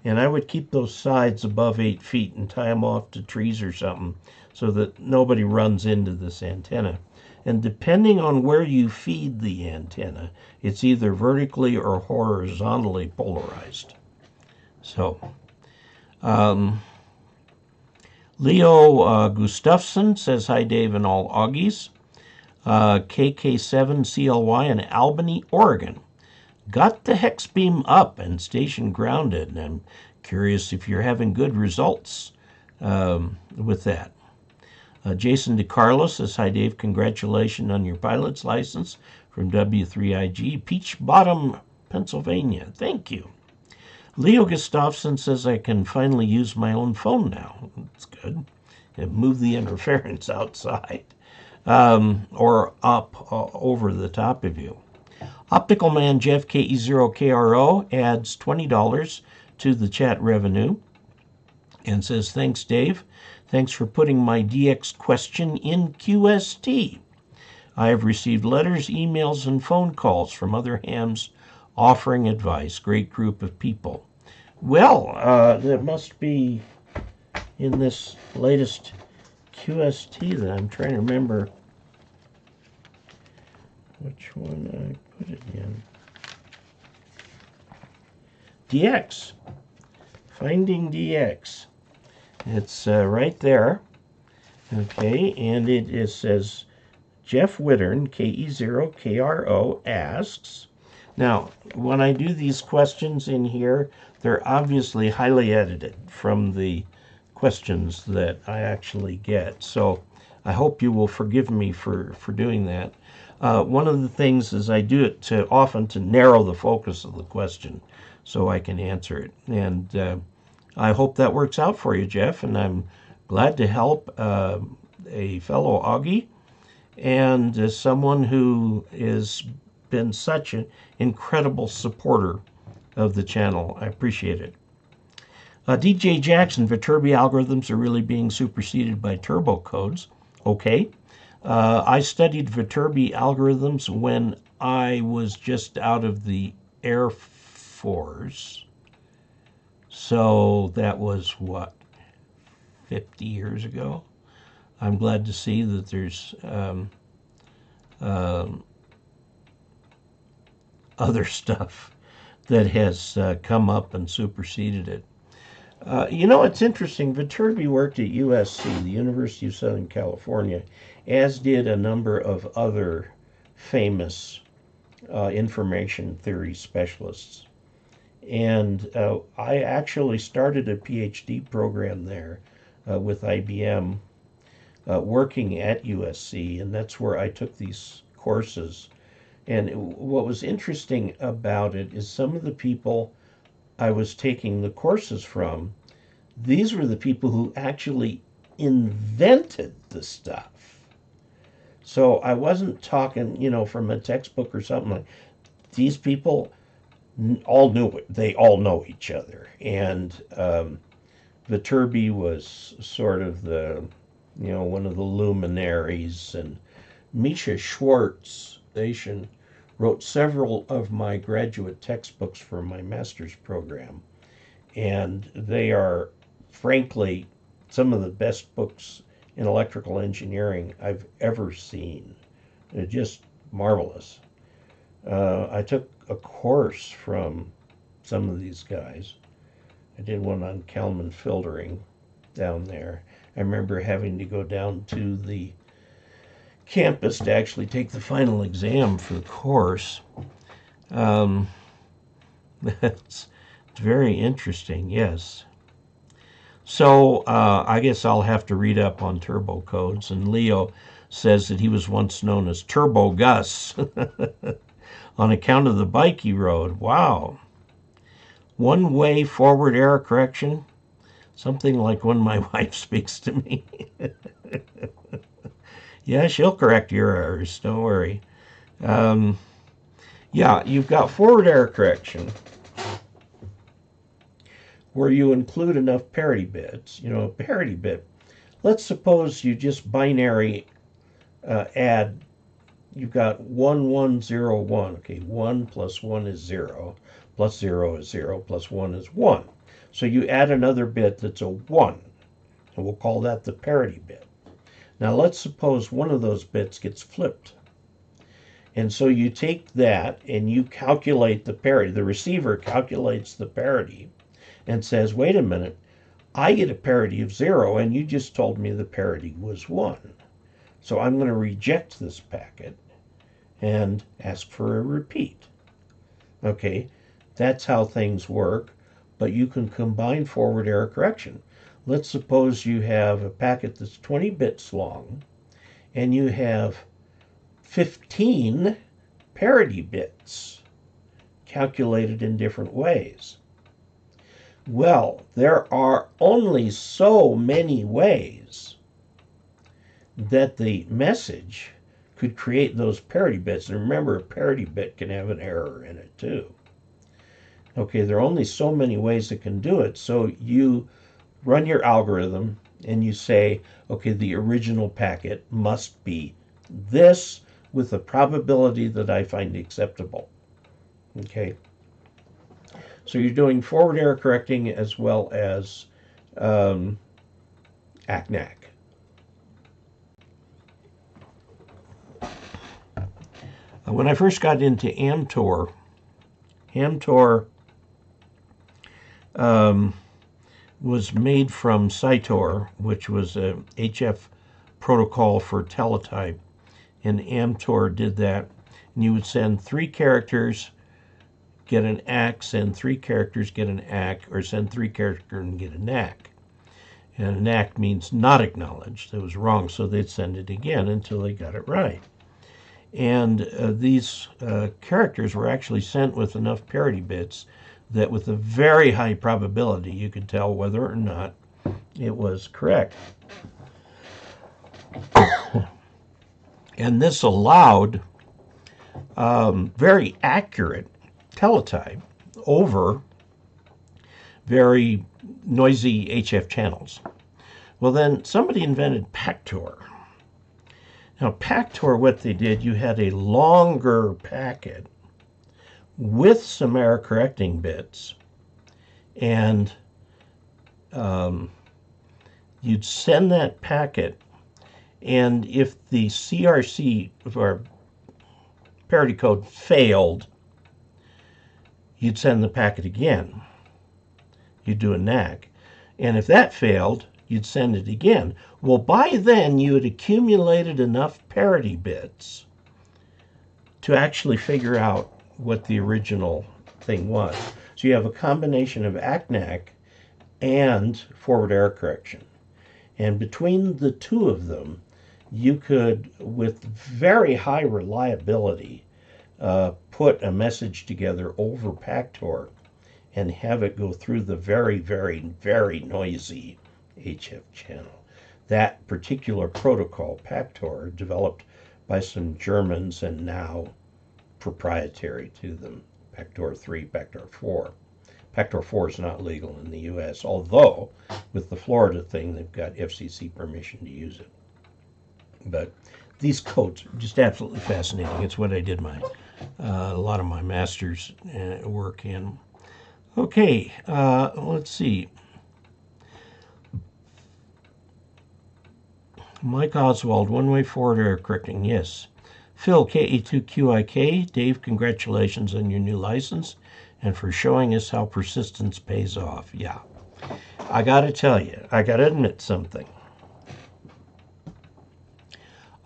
And I would keep those sides above 8 feet and tie them off to trees or something so that nobody runs into this antenna. And depending on where you feed the antenna, it's either vertically or horizontally polarized. So, Leo Gustafson says, hi, Dave and all Augies. KK7CLY in Albany, Oregon. Got the hex beam up and station grounded, and I'm curious if you're having good results with that. Jason DeCarlo says, hi, Dave. Congratulations on your pilot's license from W3IG, Peach Bottom, Pennsylvania. Thank you. Leo Gustafson says, I can finally use my own phone now. That's good. And move the interference outside or up over the top of you. Optical Man Jeff KE0OG adds $20 to the chat revenue and says, thanks, Dave. Thanks for putting my DX question in QST. I have received letters, emails, and phone calls from other hams offering advice. Great group of people. Well, that must be in this latest QST that I'm trying to remember which one I put it in. DX. Finding DX. It's right there. Okay, and it says, Jeff Wittern, KE0KRO, asks. Now, when I do these questions in here, they're obviously highly edited from the questions that I actually get. So I hope you will forgive me for doing that. One of the things is I do it often to narrow the focus of the question so I can answer it. And I hope that works out for you, Jeff, and I'm glad to help a fellow Augie and someone who has been such an incredible supporter of the channel. I appreciate it. DJ Jackson, Viterbi algorithms are really being superseded by turbo codes. Okay. I studied Viterbi algorithms when I was just out of the Air Force. So that was, what, 50 years ago? I'm glad to see that there's other stuff that has come up and superseded it. You know, it's interesting. Viterbi worked at USC, the University of Southern California, as did a number of other famous information theory specialists. And I actually started a PhD program there with IBM working at USC, and that's where I took these courses. And what was interesting about it is some of the people I was taking the courses from, these were the people who actually invented the stuff. So I wasn't talking, you know, from a textbook or something like. These people all knew it. They all know each other. And Viterbi was sort of the, you know, one of the luminaries. And Misha Schwartz station wrote several of my graduate textbooks for my master's program, and they are, frankly, some of the best books in electrical engineering I've ever seen. They're just marvelous. I took a course from some of these guys. I did one on Kalman filtering down there. I remember having to go down to the campus to actually take the final exam for the course. It's very interesting, yes. So I guess I'll have to read up on turbo codes. And Leo says that he was once known as Turbo Gus on account of the bike he rode. Wow. One-way forward error correction? Something like when my wife speaks to me. Yeah, she'll correct your errors, don't worry. Yeah, you've got forward error correction where you include enough parity bits. You know, a parity bit. Let's suppose you just binary add, you've got 1, 1, 0, 1. Okay, 1 plus 1 is 0, plus 0 is 0, plus 1 is 1. So you add another bit that's a 1, and we'll call that the parity bit. Now let's suppose one of those bits gets flipped. And so you take that and you calculate the parity. The receiver calculates the parity and says, wait a minute, I get a parity of 0, and you just told me the parity was 1. So I'm going to reject this packet and ask for a repeat. Okay, that's how things work, but you can combine forward error correction. Let's suppose you have a packet that's 20 bits long, and you have 15 parity bits calculated in different ways. Well, there are only so many ways that the message could create those parity bits. And remember, a parity bit can have an error in it too. Okay, there are only so many ways it can do it. So you run your algorithm and you say, okay, the original packet must be this with a probability that I find acceptable. Okay. So you're doing forward error correcting as well as ACNAC. When I first got into Amtor was made from Cytor, which was a HF protocol for teletype, and Amtor did that. And you would send 3 characters, get an ACK, send 3 characters, get an ACK, or send 3 characters and get an ACK. And an ACK means not acknowledged. It was wrong, so they'd send it again until they got it right. And these characters were actually sent with enough parity bits that with a very high probability you could tell whether or not it was correct. And this allowed very accurate teletype over very noisy HF channels. Well, then somebody invented Pactor. Now, Pactor, what they did, you had a longer packet with some error correcting bits, and you'd send that packet, and if the CRC, or parity code, failed, you'd send the packet again. You'd do a NAC. And if that failed, you'd send it again. Well, by then, you had accumulated enough parity bits to actually figure out what the original thing was. So you have a combination of ACNAC and forward error correction. And between the two of them, you could, with very high reliability, put a message together over Pactor and have it go through the very, very, very noisy HF channel. That particular protocol, Pactor, developed by some Germans and now proprietary to them, Pactor 3, Pactor 4. Pactor 4 is not legal in the U.S., although with the Florida thing, they've got FCC permission to use it. But these codes are just absolutely fascinating. It's what I did a lot of my master's work in. Okay, let's see. Mike Oswald, one-way forward error correcting, yes. Phil, KE2QIK, Dave, congratulations on your new license and for showing us how persistence pays off. Yeah, I got to tell you, I got to admit something.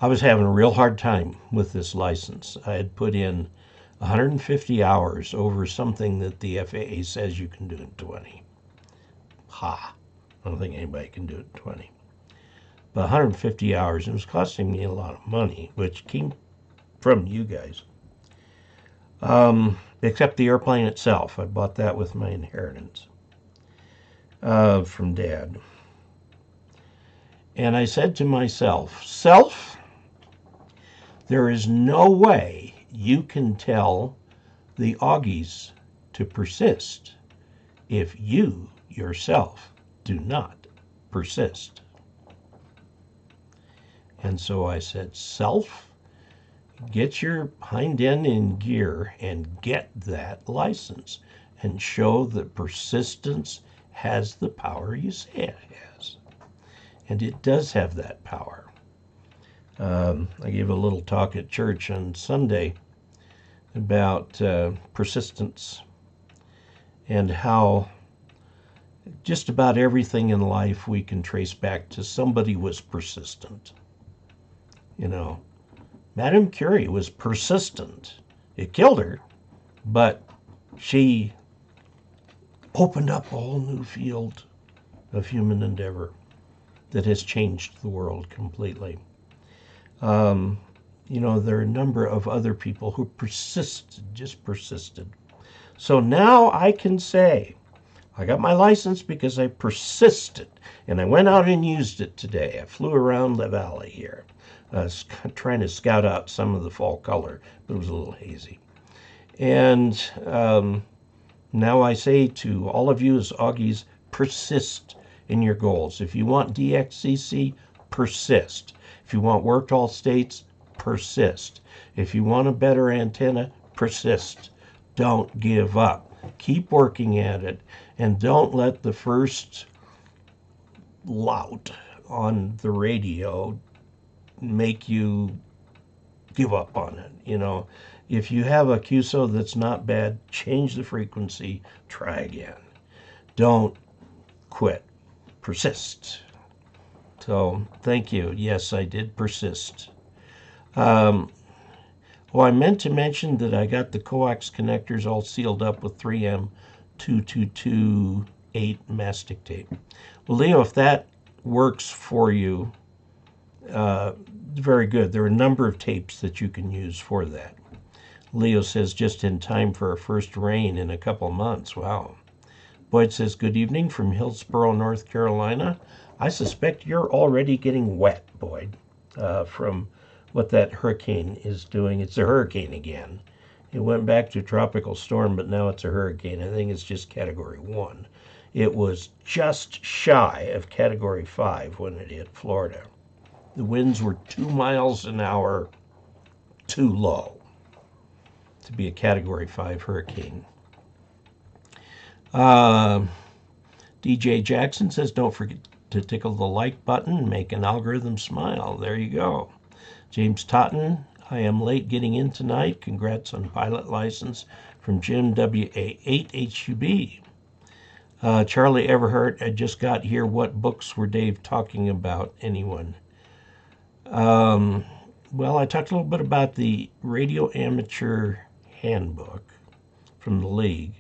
I was having a real hard time with this license. I had put in 150 hours over something that the FAA says you can do in 20. Ha! I don't think anybody can do it in 20. But 150 hours, it was costing me a lot of money, which came from you guys. Except the airplane itself. I bought that with my inheritance from Dad. And I said to myself, Self, there is no way you can tell the Augies to persist if you yourself do not persist. And so I said, Self, get your hind end in gear and get that license and show that persistence has the power you say it has. And it does have that power. I gave a little talk at church on Sunday about persistence and how just about everything in life we can trace back to somebody was persistent. You know, Madame Curie was persistent. It killed her, but she opened up a whole new field of human endeavor that has changed the world completely. You know, there are a number of other people who persisted, just persisted. So now I can say, I got my license because I persisted, and I went out and used it today. I flew around the valley here, trying to scout out some of the fall color, but it was a little hazy. And now I say to all of you as Augies, persist in your goals. If you want DXCC, persist. If you want worked all states, persist. If you want a better antenna, persist. Don't give up. Keep working at it, and don't let the first lout on the radio make you give up on it. You know, if you have a QSO that's not bad, change the frequency, try again. Don't quit. Persist. So, thank you. Yes, I did persist. I meant to mention that I got the coax connectors all sealed up with 3M 2228 mastic tape. Well, Leo, if that works for you, very good. There are a number of tapes that you can use for that. Leo says just in time for our first rain in a couple months. Wow. Boyd says, good evening from Hillsborough, North Carolina. I suspect you're already getting wet, Boyd, from what that hurricane is doing. It's a hurricane again. It went back to tropical storm, but now it's a hurricane. I think it's just Category 1. It was just shy of Category 5 when it hit Florida. The winds were 2 miles an hour too low to be a Category 5 hurricane. DJ Jackson says, don't forget to tickle the like button and make an algorithm smile. There you go. James Totten, I am late getting in tonight. Congrats on pilot license from Jim WA8HUB. Charlie Everhart, I just got here. What books were Dave talking about? Anyone? Well, I talked a little bit about the Radio Amateur Handbook from the League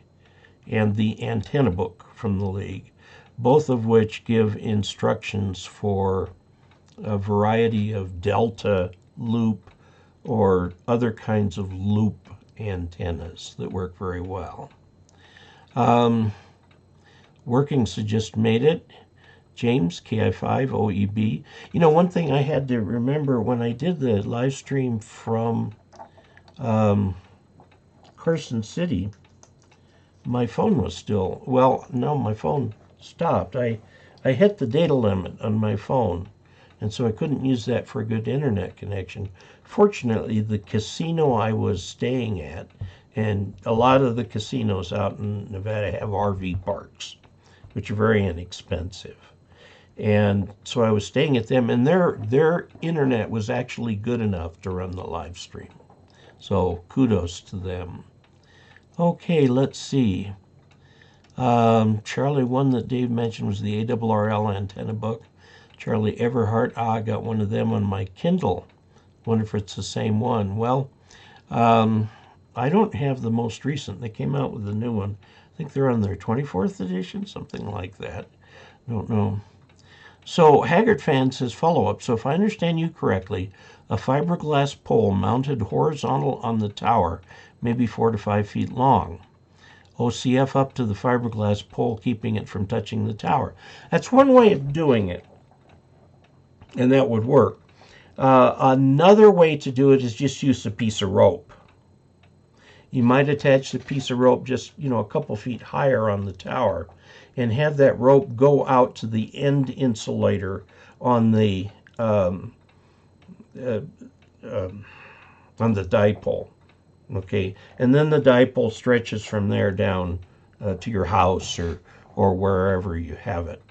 and the Antenna Book from the League, both of which give instructions for a variety of delta, loop, or other kinds of loop antennas that work very well. Workings just made it. James, KI5OEB. You know, one thing I had to remember when I did the live stream from Carson City, my phone was still, well, no, my phone stopped. I hit the data limit on my phone, and so I couldn't use that for a good internet connection. Fortunately, the casino I was staying at, and a lot of the casinos out in Nevada have RV parks, which are very inexpensive. And so I was staying at them, and their internet was actually good enough to run the live stream. So kudos to them. Okay, let's see. Charlie, one that Dave mentioned was the ARRL antenna book. Charlie Everhart, I got one of them on my Kindle. Wonder if it's the same one. Well, I don't have the most recent. They came out with a new one. I think they're on their 24th edition, something like that. Don't know. So Haggard fan says follow-up. So if I understand you correctly, a fiberglass pole mounted horizontal on the tower, maybe 4 to 5 feet long. OCF up to the fiberglass pole, keeping it from touching the tower. That's one way of doing it, and that would work. Another way to do it is just use a piece of rope. You might attach the piece of rope just, a couple feet higher on the tower, and have that rope go out to the end insulator on the dipole. Okay, and then the dipole stretches from there down to your house or wherever you have it.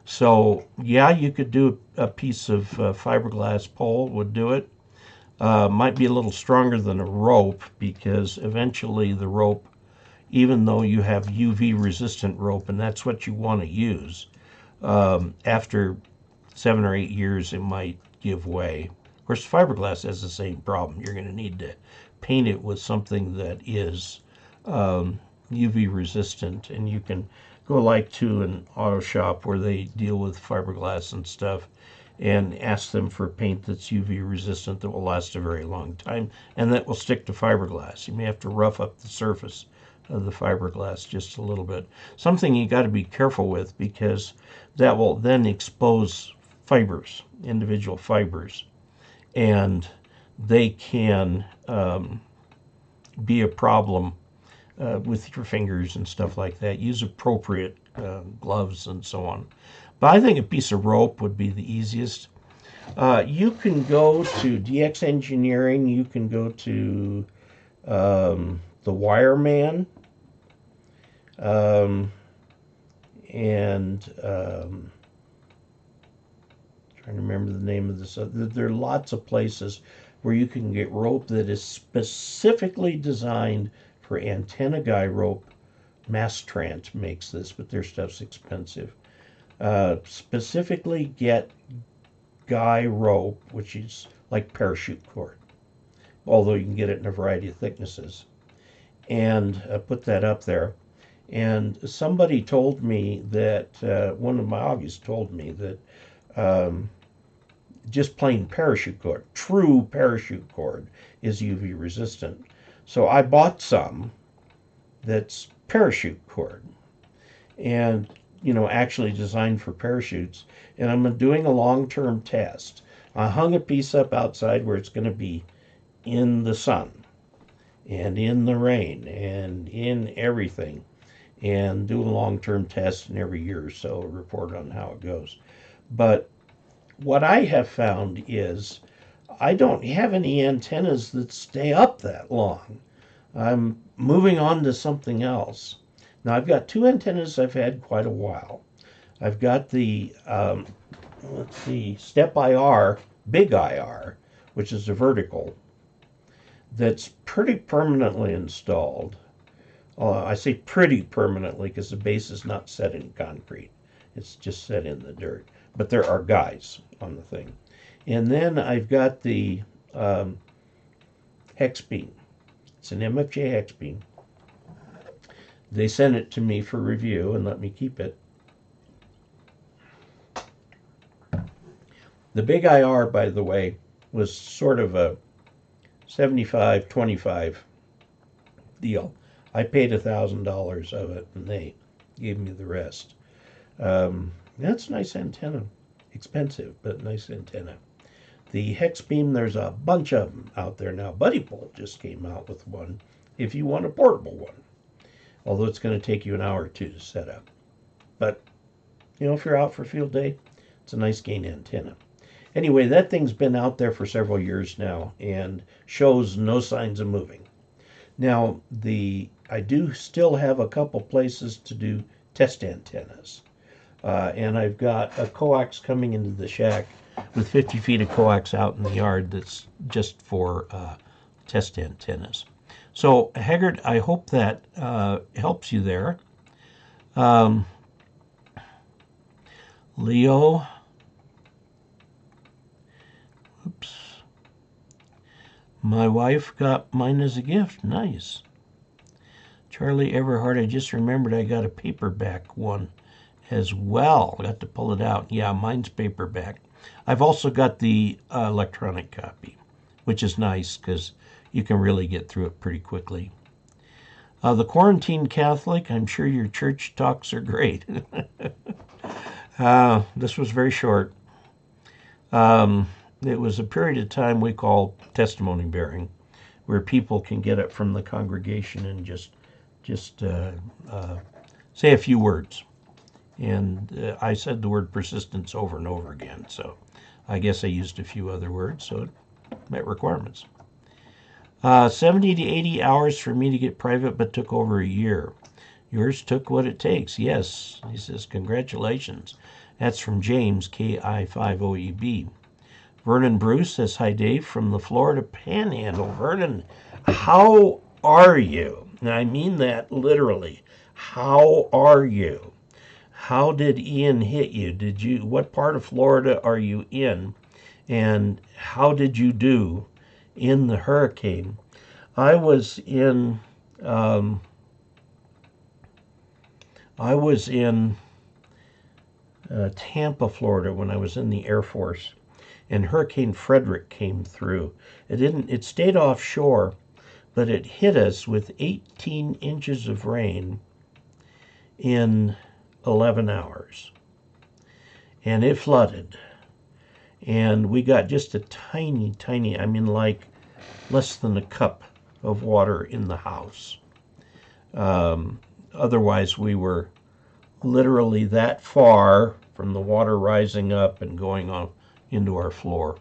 So yeah, you could do a piece of fiberglass pole would do it. Might be a little stronger than a rope, because eventually the rope, even though you have UV resistant rope, and that's what you want to use, after 7 or 8 years it might give way. Of course, fiberglass has the same problem. You're going to need to paint it with something that is UV resistant, and you can go like to an auto shop where they deal with fiberglass and stuff and ask them for paint that's UV resistant that will last a very long time and that will stick to fiberglass. You may have to rough up the surface of the fiberglass just a little bit. Something you got to be careful with, because that will then expose fibers, individual fibers, and they can be a problem with your fingers and stuff like that. Use appropriate gloves and so on. But I think a piece of rope would be the easiest. You can go to DX Engineering. You can go to the Wireman. Trying to remember the name of this. There are lots of places where you can get rope that is specifically designed for antenna guy rope. Mastrant makes this, but their stuff's expensive. Specifically get guy rope, which is like parachute cord, although you can get it in a variety of thicknesses, and put that up there. And somebody told me that, one of my Augies told me that just plain parachute cord, true parachute cord, is UV resistant. So I bought some that's parachute cord, and actually designed for parachutes, and I'm doing a long-term test. I hung a piece up outside where it's going to be in the sun and in the rain and in everything, and do a long-term test, and every year or so report on how it goes. But what I have found is I don't have any antennas that stay up that long. I'm moving on to something else. Now, I've got 2 antennas I've had quite a while. I've got the, Step IR, Big IR, which is a vertical, that's pretty permanently installed. I say pretty permanently because the base is not set in concrete. It's just set in the dirt. But there are guys on the thing. And then I've got the hex beam. It's an MFJ hex beam. They sent it to me for review and let me keep it. The Big IR, by the way, was sort of a 75-25 deal. I paid $1,000 of it, and they gave me the rest. That's a nice antenna. Expensive, but nice antenna. The hex beam, there's a bunch of them out there now. Buddy Pole just came out with one if you want a portable one, although it's going to take you an hour or 2 to set up. But, if you're out for field day, it's a nice gain antenna. Anyway, that thing's been out there for several years now and shows no signs of moving. Now, I do still have a couple places to do test antennas. And I've got a coax coming into the shack with 50 feet of coax out in the yard that's just for test antennas. So, Haggard, I hope that helps you there. Leo. Oops. My wife got mine as a gift. Nice. Charlie Everhart, I just remembered I got a paperback one as well. I got to pull it out. Yeah, mine's paperback. I've also got the electronic copy, which is nice because you can really get through it pretty quickly. The Quarantine Catholic, I'm sure your church talks are great. This was very short. It was a period of time we call testimony bearing, where people can get up from the congregation and just say a few words. And I said the word persistence over and over again, so I guess I used a few other words, so it met requirements. 70 to 80 hours for me to get private, but took over a year. Yours took what it takes. Yes, he says, congratulations. That's from James, KE0OG. Vernon Bruce says, hi, Dave, from the Florida Panhandle. Vernon, how are you? And I mean that literally. How are you? How did Ian hit you? What part of Florida are you in? And how did you do in the hurricane? I was in Tampa, Florida when I was in the Air Force, and Hurricane Frederick came through. It stayed offshore, but it hit us with 18 inches of rain in 11 hours. And it flooded. And we got just a tiny, I mean like less than a cup of water in the house. Otherwise, we were literally that far from the water rising up and going on into our floor.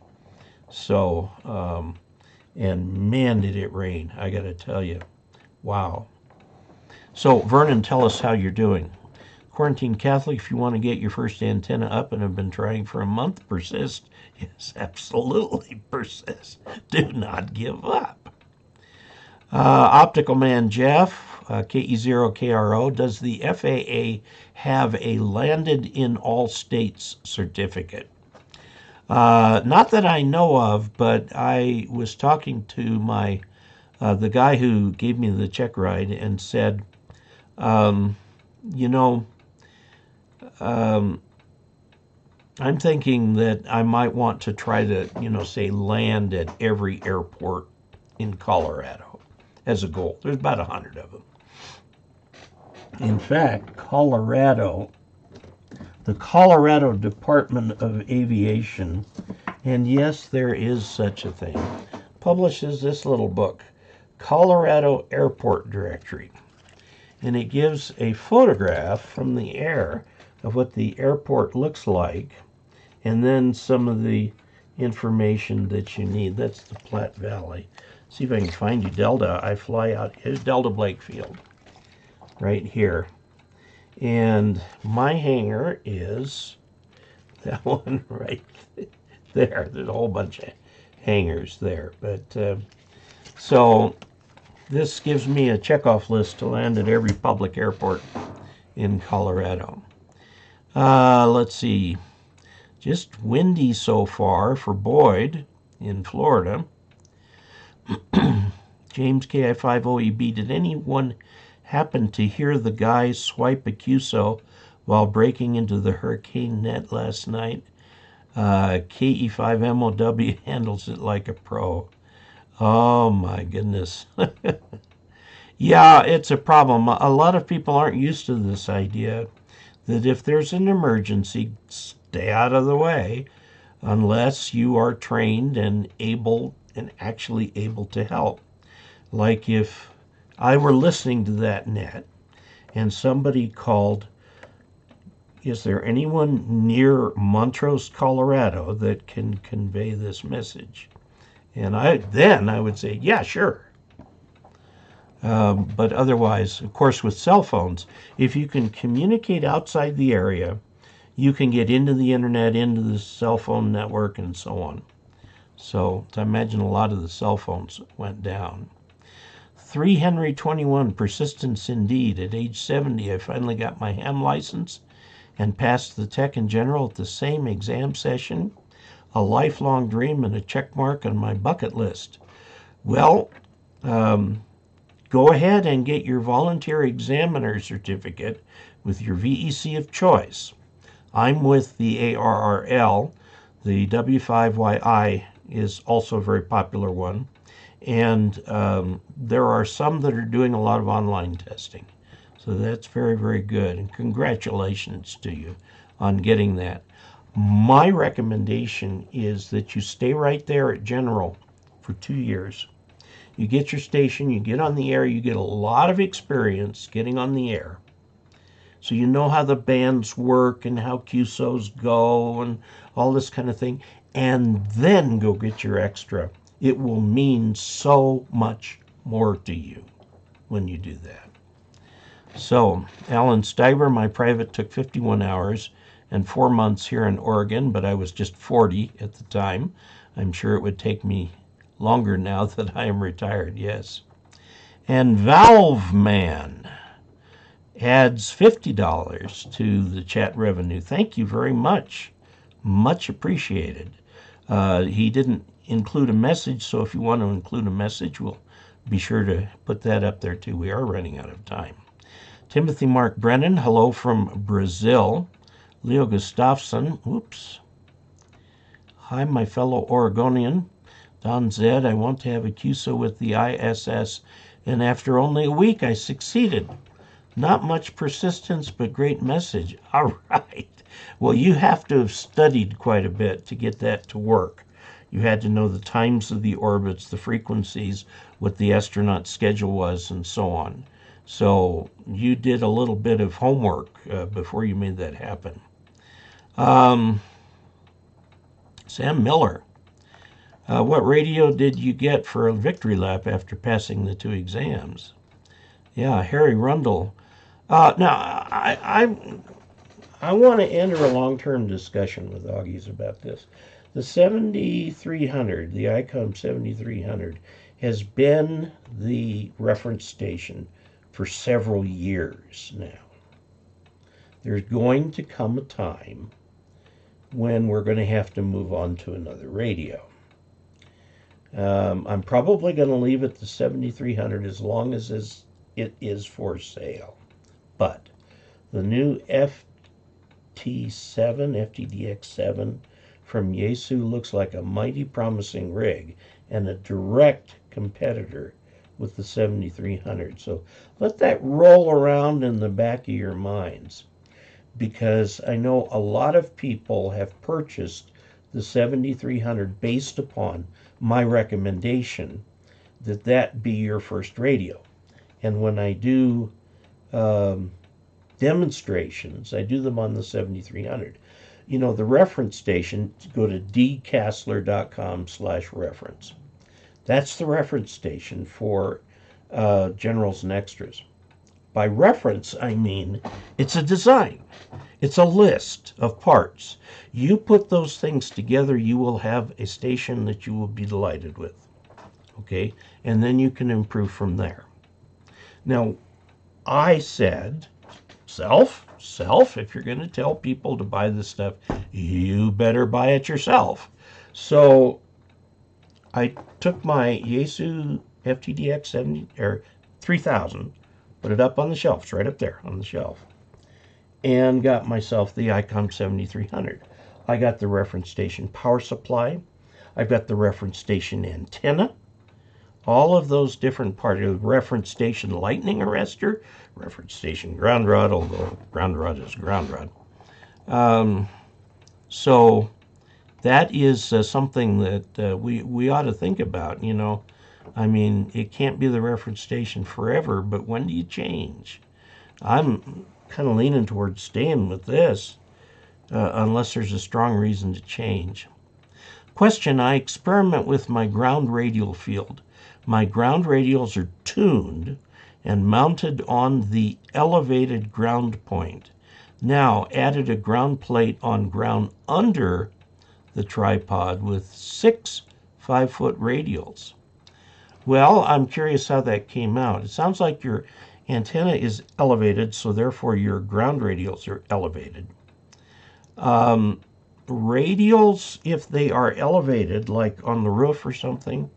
So, and man, did it rain, I got to tell you. Wow. So, Vernon, tell us how you're doing. Quarantine Catholic, if you want to get your first antenna up and have been trying for a month, persist. Yes, absolutely persist. Do not give up. Optical Man Jeff, KE0OG, does the FAA have a landed in all states certificate? Not that I know of, but I was talking to the guy who gave me the check ride and said, I'm thinking that I might want to try to, say land at every airport in Colorado as a goal. There's about 100 of them. In fact, the Colorado Department of Aviation, and yes, there is such a thing, publishes this little book, Colorado Airport Directory. And it gives a photograph from the air of what the airport looks like, and then some of the information that you need. That's the Platte Valley. See if I can find you, Delta. I fly out. Here's Delta Blakefield, right here. And my hangar is that one right there. There's a whole bunch of hangars there. But so this gives me a checkoff list to land at every public airport in Colorado. Let's see. Just windy so far for Boyd in Florida. James KI5OEB, did anyone happen to hear the guy swipe a QSO while breaking into the hurricane net last night? KE5MOW handles it like a pro. Oh my goodness. Yeah, it's a problem. A lot of people aren't used to this idea that if there's an emergency, stay out of the way unless you are trained and actually able to help. Like if I were listening to that net and somebody called, is there anyone near Montrose, Colorado that can convey this message? And I would say, yeah, sure. But otherwise, of course, with cell phones, if you can communicate outside the area, you can get into the internet, into the cell phone network, and so on. So I imagine a lot of the cell phones went down. 3 Henry 21, persistence indeed. At age 70, I finally got my ham license and passed the tech in general at the same exam session. A lifelong dream and a check mark on my bucket list. Well, go ahead and get your volunteer examiner certificate with your VEC of choice. I'm with the ARRL. The W5YI is also a very popular one. And there are some that are doing a lot of online testing. So that's very, very good. And congratulations to you on getting that. My recommendation is that you stay right there at General for 2 years. You get your station, you get on the air, you get a lot of experience getting on the air. So you know how the bands work and how QSOs go and all this kind of thing. And then go get your extra. It will mean so much more to you when you do that. So, Alan Stiber, my private took 51 hours and 4 months here in Oregon, but I was just 40 at the time. I'm sure it would take me longer now that I am retired, yes. And Valve Man adds $50 to the chat revenue. Thank you very much. Much appreciated. He didn't include a message, so if you want to include a message, we'll be sure to put that up there too. We are running out of time. Timothy Mark Brennan, hello from Brazil. Leo Gustafsson, oops. Hi, my fellow Oregonian. Don Zed, I want to have a QSO with the ISS, and after only a week, I succeeded. Not much persistence, but great message. All right. Well, you have to have studied quite a bit to get that to work. You had to know the times of the orbits, the frequencies, what the astronaut schedule was, and so on. So you did a little bit of homework before you made that happen. Sam Miller, what radio did you get for a victory lap after passing the 2 exams? Yeah, Harry Rundle. Now, I want to enter a long-term discussion with Augies about this. The 7300, the ICOM 7300, has been the reference station for several years now. There's going to come a time when we're going to have to move on to another radio. I'm probably going to leave it the 7300 as long as it is for sale. But the new FTDX7 from Yaesu looks like a mighty promising rig and a direct competitor with the 7300. So let that roll around in the back of your minds, because I know a lot of people have purchased the 7300 based upon my recommendation that that be your first radio. And when I do demonstrations, I do them on the 7300. You know, the reference station, go to dcasler.com/reference. That's the reference station for generals and extras. By reference, I mean it's a design. It's a list of parts. You put those things together, you will have a station that you will be delighted with. Okay? And then you can improve from there. Now, I said, self, if you're going to tell people to buy this stuff, you better buy it yourself. So I took my Yaesu FTDX 3000, put it up on the shelf. It's right up there on the shelf, and got myself the ICOM 7300. I got the reference station power supply. I've got the reference station antenna. All of those different parts of the reference station lightning arrestor, reference station ground rod, although ground rod is ground rod. So that is something that we ought to think about, you know. I mean, it can't be the reference station forever, but when do you change? I'm kind of leaning towards staying with this, unless there's a strong reason to change. Question, I experiment with my ground radial field. My ground radials are tuned and mounted on the elevated ground point. Now added a ground plate on ground under the tripod with 6 5-foot radials. Well, I'm curious how that came out. It sounds like your antenna is elevated, so therefore your ground radials are elevated. Radials, if they are elevated, like on the roof or something,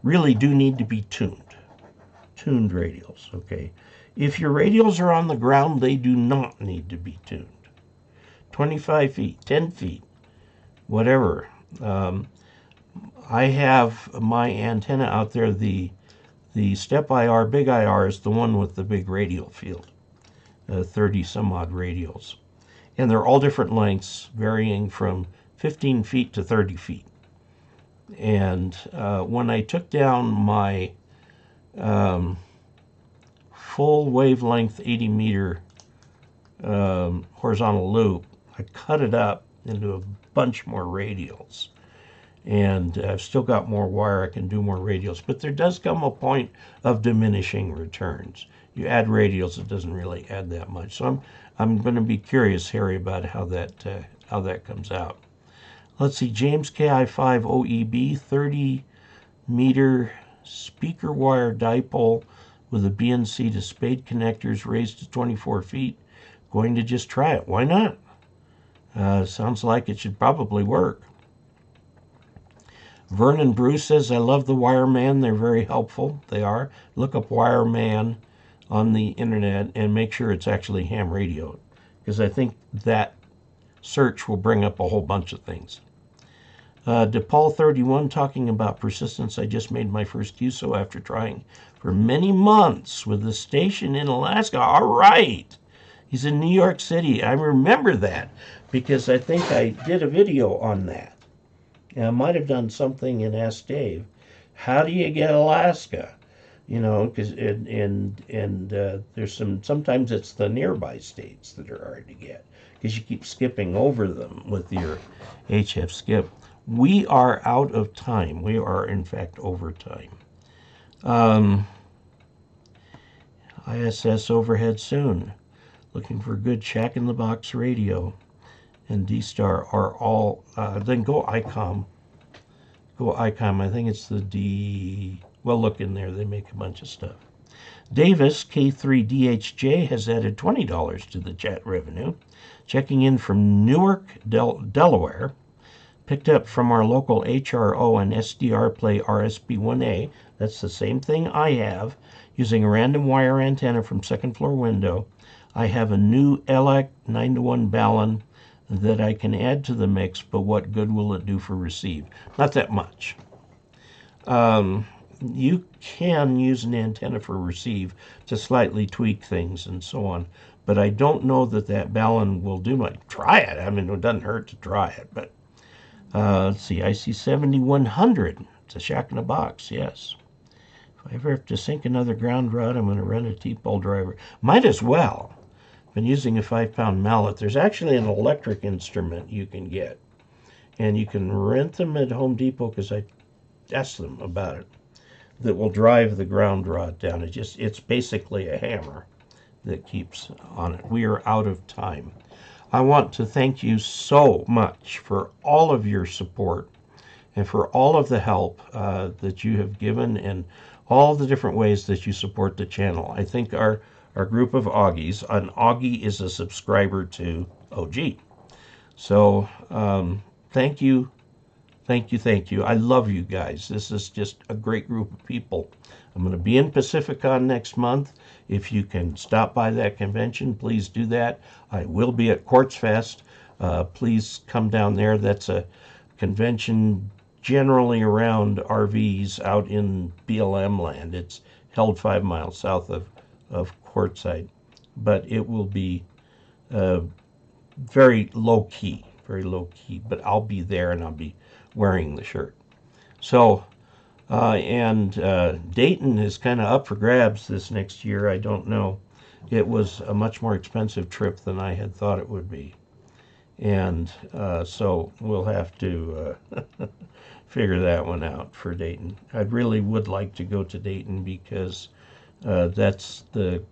really do need to be tuned. Tuned radials, okay? If your radials are on the ground, they do not need to be tuned. 25 feet, 10 feet, whatever. I have my antenna out there, the step IR, big IR is the one with the big radial field, 30 some odd radials. And they're all different lengths, varying from 15 feet to 30 feet. And when I took down my full wavelength 80 meter horizontal loop, I cut it up into a bunch more radials. And I've still got more wire, I can do more radials. But there does come a point of diminishing returns. You add radials, it doesn't really add that much. So I'm going to be curious, Harry, about how that comes out. Let's see, James KI5 OEB, 30 meter speaker wire dipole with a BNC to spade connectors raised to 24 feet. Going to just try it. Why not? Sounds like it should probably work. Vernon Bruce says, I love the Wireman. They're very helpful. They are. Look up Wireman on the internet and make sure it's actually ham radioed, because I think that search will bring up a whole bunch of things. DePaul31 talking about persistence. I just made my first QSO after trying for many months with the station in Alaska. All right. He's in New York City. I remember that because I think I did a video on that. I might have done something and asked Dave, how do you get Alaska? You know, because there's sometimes it's the nearby states that are hard to get because you keep skipping over them with your HF skip. We are out of time. We are, in fact, over time. ISS overhead soon. Looking for good Shack in the Box radio. And D-Star are all, then go ICOM. Go ICOM, I think it's the D, well, look in there, they make a bunch of stuff. Davis, K3DHJ, has added $20 to the chat revenue. Checking in from Newark, Delaware. Picked up from our local HRO and SDR Play RSB1A. That's the same thing I have, using a random wire antenna from second floor window. I have a new ELEC 9-to-1 Ballon that I can add to the mix, but what good will it do for receive? Not that much. You can use an antenna for receive to slightly tweak things and so on, but I don't know that that Ballon will do much. Try it. I mean, it doesn't hurt to try it, but let's see, IC7100. It's a Shack in a Box, yes. If I ever have to sink another ground rod, I'm going to rent a T-pole driver. Might as well. Been using a 5-pound mallet. There's actually an electric instrument you can get, and you can rent them at Home Depot because I asked them about it, that will drive the ground rod down. It's basically a hammer that keeps on it. We are out of time. I want to thank you so much for all of your support and for all of the help that you have given and all the different ways that you support the channel. I think our group of Augies, an Augie is a subscriber to OG. So thank you. I love you guys. This is just a great group of people. I'm going to be in Pacificon next month. If you can stop by that convention, please do that. I will be at Quartz Fest. Please come down there. That's a convention generally around RVs out in BLM land. It's held 5 miles south of Quartzsite, but it will be very low key, but I'll be there and I'll be wearing the shirt. So, and Dayton is kind of up for grabs this next year. I don't know. it was a much more expensive trip than I had thought it would be. And so we'll have to figure that one out for Dayton. I really would like to go to Dayton because that's the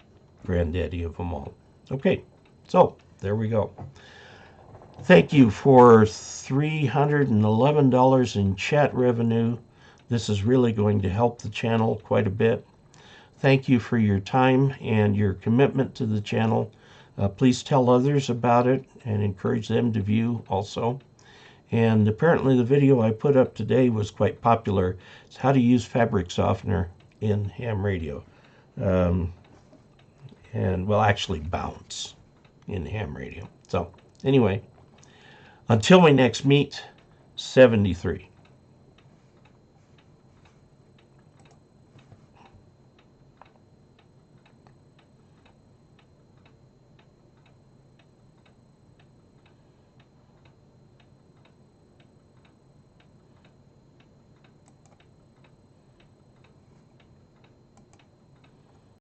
granddaddy of them all. Okay, so there we go. Thank you for $311 in chat revenue. This is really going to help the channel quite a bit. Thank you for your time and your commitment to the channel. Please tell others about it and encourage them to view also. And apparently the video I put up today was quite popular. It's how to use fabric softener in ham radio. And well, actually bounce in ham radio. So anyway, until we next meet, 73.